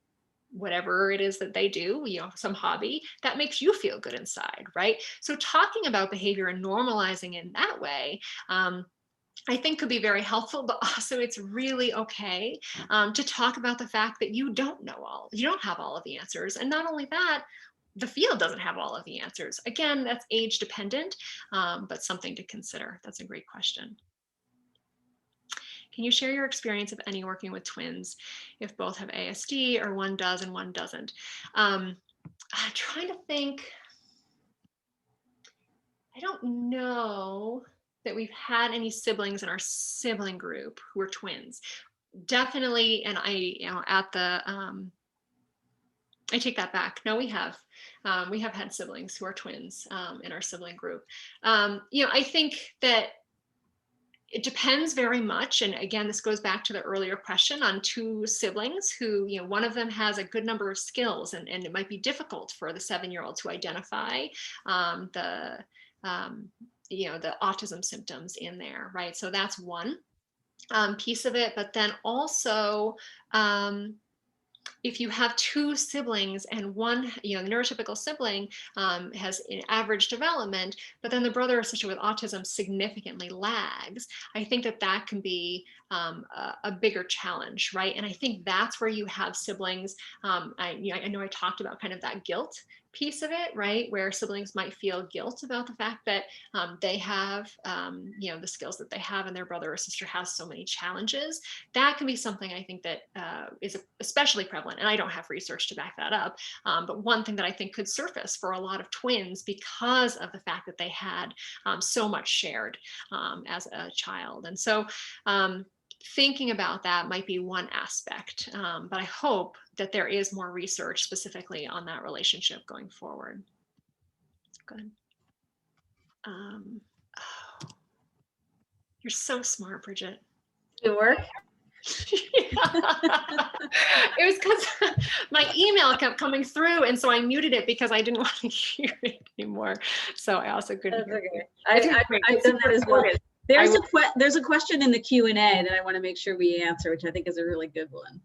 Speaker 1: whatever it is that they do, some hobby that makes you feel good inside, right? So talking about behavior and normalizing in that way, I think could be very helpful, but also it's really okay to talk about the fact that you don't have all of the answers. And not only that, the field doesn't have all of the answers. Again, that's age dependent, but something to consider. That's a great question. Can you share your experience of any working with twins if both have ASD or one does and one doesn't? I'm trying to think. I don't know that we've had any siblings in our sibling group who are twins. Definitely, and at the I take that back. No, we have. We have had siblings who are twins in our sibling group. I think that it depends very much. And again, this goes back to the earlier question on two siblings who, one of them has a good number of skills, and it might be difficult for the 7-year-old to identify the autism symptoms in there, right? So that's one piece of it. But then also, if you have two siblings and one, the neurotypical sibling has an average development, but then the brother or sister with autism significantly lags, I think that can be a bigger challenge, right? And I think that's where you have siblings. I know I talked about kind of that guilt piece of it, right? Where siblings might feel guilt about the fact that they have, the skills that they have and their brother or sister has so many challenges. That can be something I think that is especially prevalent. And I don't have research to back that up. But one thing that I think could surface for a lot of twins because of the fact that they had so much shared as a child. And so thinking about that might be one aspect, but I hope that there is more research specifically on that relationship going forward. Good. Oh, you're so smart, Bridget.
Speaker 2: It work?
Speaker 1: It was because my email kept coming through, and so I muted it because I didn't want to hear it anymore. So I also couldn't.
Speaker 2: That's okay. I've done that as well. There's a question in the Q&A that I want to make sure we answer, which I think is a really good one.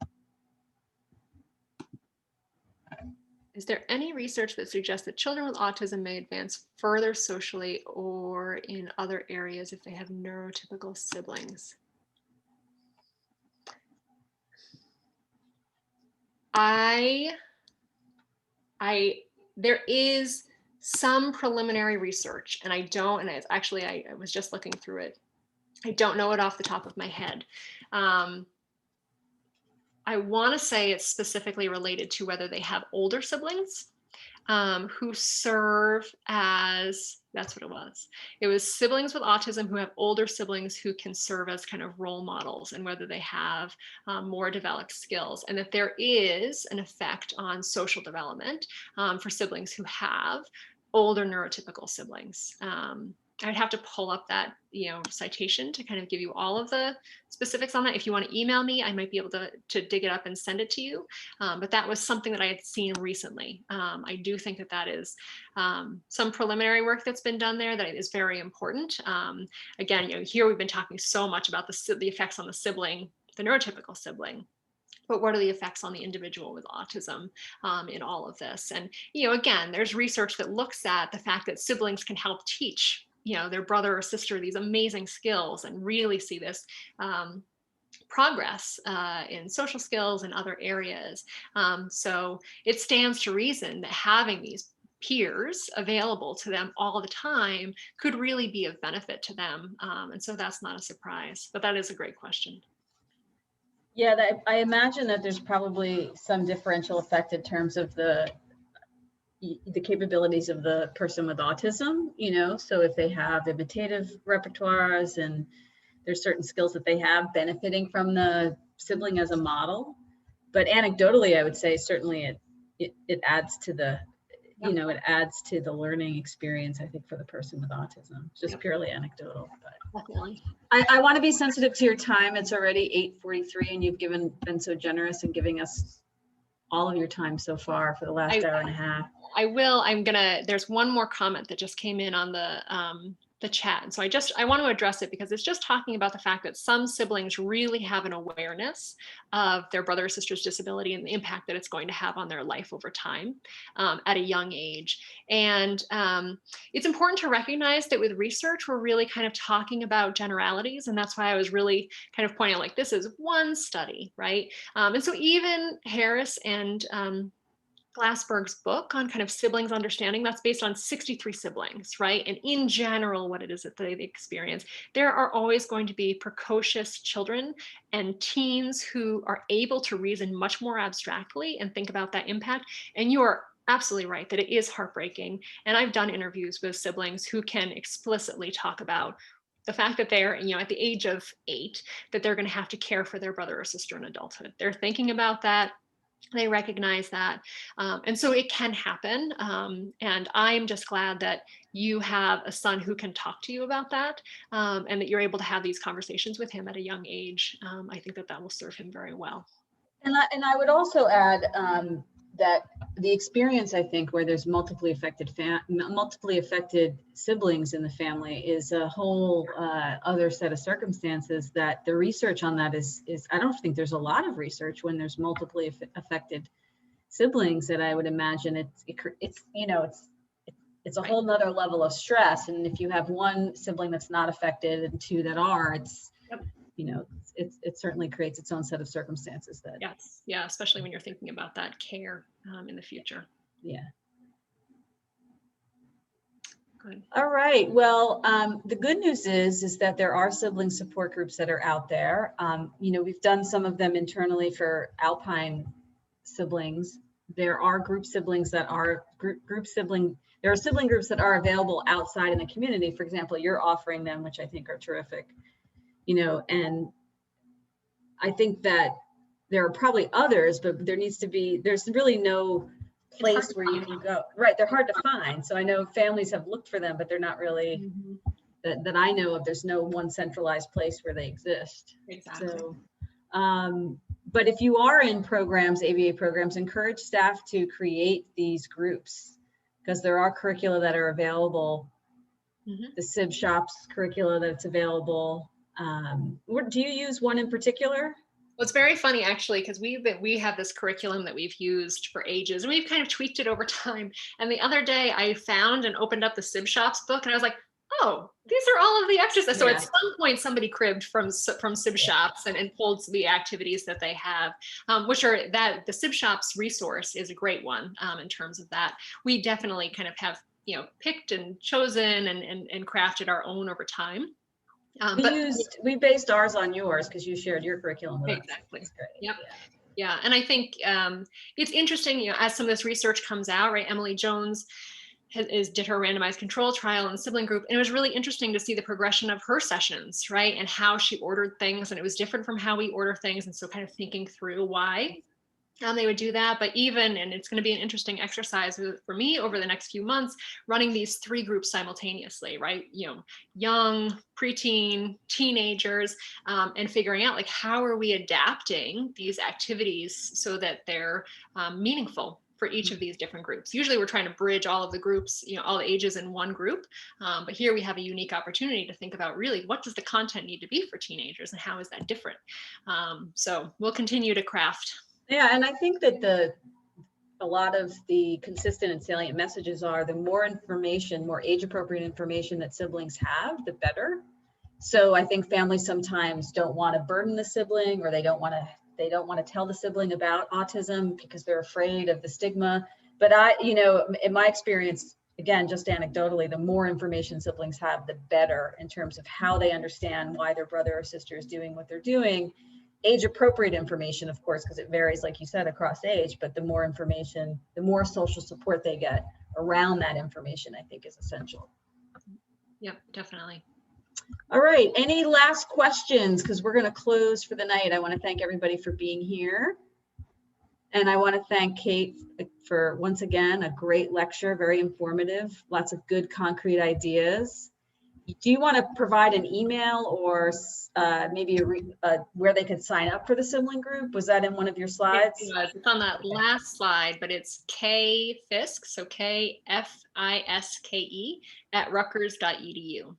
Speaker 1: Is there any research that suggests that children with autism may advance further socially or in other areas if they have neurotypical siblings? There is some preliminary research, and I was just looking through it. I don't know it off the top of my head. I want to say it's specifically related to whether they have older siblings who serve as, that's what it was. It was siblings with autism who have older siblings who can serve as kind of role models, and whether they have more developed skills, and that there is an effect on social development for siblings who have older neurotypical siblings. I'd have to pull up that citation to kind of give you all of the specifics on that. If you want to email me, I might be able to dig it up and send it to you. But that was something that I had seen recently. I do think that is some preliminary work that's been done there that is very important. Again, here we've been talking so much about the effects on the sibling, the neurotypical sibling. But what are the effects on the individual with autism in all of this? And, again, there's research that looks at the fact that siblings can help teach, their brother or sister these amazing skills, and really see this progress in social skills and other areas. So it stands to reason that having these peers available to them all the time could really be of benefit to them. And so that's not a surprise, but that is a great question.
Speaker 2: Yeah, I imagine that there's probably some differential effect in terms of the capabilities of the person with autism, so if they have imitative repertoires and there's certain skills that they have benefiting from the sibling as a model. But anecdotally, I would say certainly it adds to the, it adds to the learning experience, I think, for the person with autism, just purely anecdotal. But
Speaker 1: Definitely.
Speaker 2: I want to be sensitive to your time. It's already 8:43 and you've been so generous in giving us all of your time so far for the last hour and a half.
Speaker 1: I will. There's one more comment that just came in on the chat. And so I want to address it because it's just talking about the fact that some siblings really have an awareness of their brother or sister's disability and the impact that it's going to have on their life over time at a young age. And it's important to recognize that with research, we're really kind of talking about generalities. And that's why I was really kind of pointing out, like, this is one study, right? And so even Harris and Glassberg's book on kind of siblings understanding, that's based on 63 siblings, right? And in general, what it is that they experience, there are always going to be precocious children and teens who are able to reason much more abstractly and think about that impact. And you are absolutely right that it is heartbreaking. And I've done interviews with siblings who can explicitly talk about the fact that they're, at the age of 8, that they're going to have to care for their brother or sister in adulthood. They're thinking about that. They recognize that. And so it can happen. And I'm just glad that you have a son who can talk to you about that and that you're able to have these conversations with him at a young age. I think that will serve him very well.
Speaker 2: And I would also add that the experience, I think, where there's multiply affected siblings in the family is a whole other set of circumstances that the research on that is I don't think there's a lot of research when there's multiply affected siblings, that I would imagine it's a whole nother level of stress. And if you have one sibling that's not affected and 2 that are, it certainly creates its own set of circumstances that.
Speaker 1: Yes. Yeah. Especially when you're thinking about that care in the future.
Speaker 2: Yeah.
Speaker 1: Good.
Speaker 2: All right. Well, the good news is that there are sibling support groups that are out there. We've done some of them internally for Alpine siblings. There are group siblings that are there are sibling groups that are available outside in the community. For example, you're offering them, which I think are terrific. And I think that there are probably others, but there's really no place where you can go. Right, they're hard to find. So I know families have looked for them, but they're not really, that I know of, there's no one centralized place where they exist.
Speaker 1: Exactly.
Speaker 2: So, but if you are in programs, ABA programs, encourage staff to create these groups because there are curricula that are available. The SIB shops curricula that's available. Do you use one in particular?
Speaker 1: Well, it's very funny actually, because we have this curriculum that we've used for ages and we've kind of tweaked it over time. And the other day I found and opened up the Sib Shops book and I was like, oh, these are all of the exercises. So at some point somebody cribbed from Sib Shops and pulled the activities that they have, which are the Sib Shops resource is a great one in terms of that. We definitely kind of have, picked and chosen and crafted our own over time.
Speaker 2: We based ours on yours because you shared your curriculum with us.
Speaker 1: Exactly. Yep. Yeah. And I think it's interesting, as some of this research comes out, right? Emily Jones did her randomized control trial in the sibling group. And it was really interesting to see the progression of her sessions, right? And how she ordered things. And it was different from how we order things. And so kind of thinking through why they would do that. But and it's going to be an interesting exercise for me over the next few months, running these 3 groups simultaneously, right? Young, preteen, teenagers, and figuring out, like, how are we adapting these activities so that they're meaningful for each of these different groups. Usually we're trying to bridge all of the groups, all the ages in one group. But here we have a unique opportunity to think about really what does the content need to be for teenagers and how is that different? So we'll continue to craft.
Speaker 2: Yeah, and I think that a lot of the consistent and salient messages are the more information, more age-appropriate information that siblings have, the better. So I think families sometimes don't want to burden the sibling, or they don't want to tell the sibling about autism because they're afraid of the stigma. But in my experience, again, just anecdotally, the more information siblings have, the better in terms of how they understand why their brother or sister is doing what they're doing. age appropriate information, of course, because it varies, like you said, across age, but the more information, the more social support they get around that information, I think is essential.
Speaker 1: Yep, definitely.
Speaker 2: All right, any last questions? Because we're going to close for the night. I want to thank everybody for being here. And I want to thank Kate for, once again, a great lecture, very informative, lots of good concrete ideas. Do you want to provide an email or maybe where they could sign up for the sibling group? Was that in one of your slides?
Speaker 1: It's on that last slide, but it's K Fiske, so KFISKE @rutgers.edu.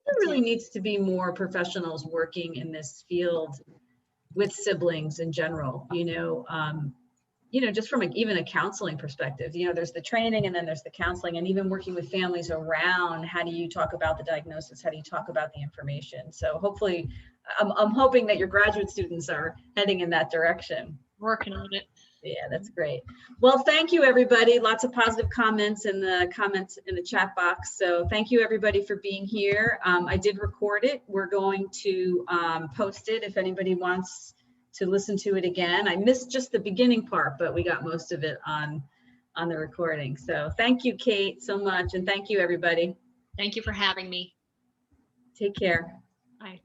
Speaker 2: There really needs to be more professionals working in this field with siblings in general, just from even a counseling perspective. There's the training and then there's the counseling, and even working with families around how do you talk about the diagnosis, how do you talk about the information. So hopefully, I'm hoping that your graduate students are heading in that direction.
Speaker 1: Working on it.
Speaker 2: Yeah, that's great. Well, thank you, everybody. Lots of positive comments in the chat box. So thank you, everybody, for being here. I did record it. We're going to post it if anybody wants to listen to it again. I missed just the beginning part, but we got most of it on the recording. So thank you, Kate, so much. And thank you, everybody.
Speaker 1: Thank you for having me.
Speaker 2: Take care.
Speaker 1: Bye.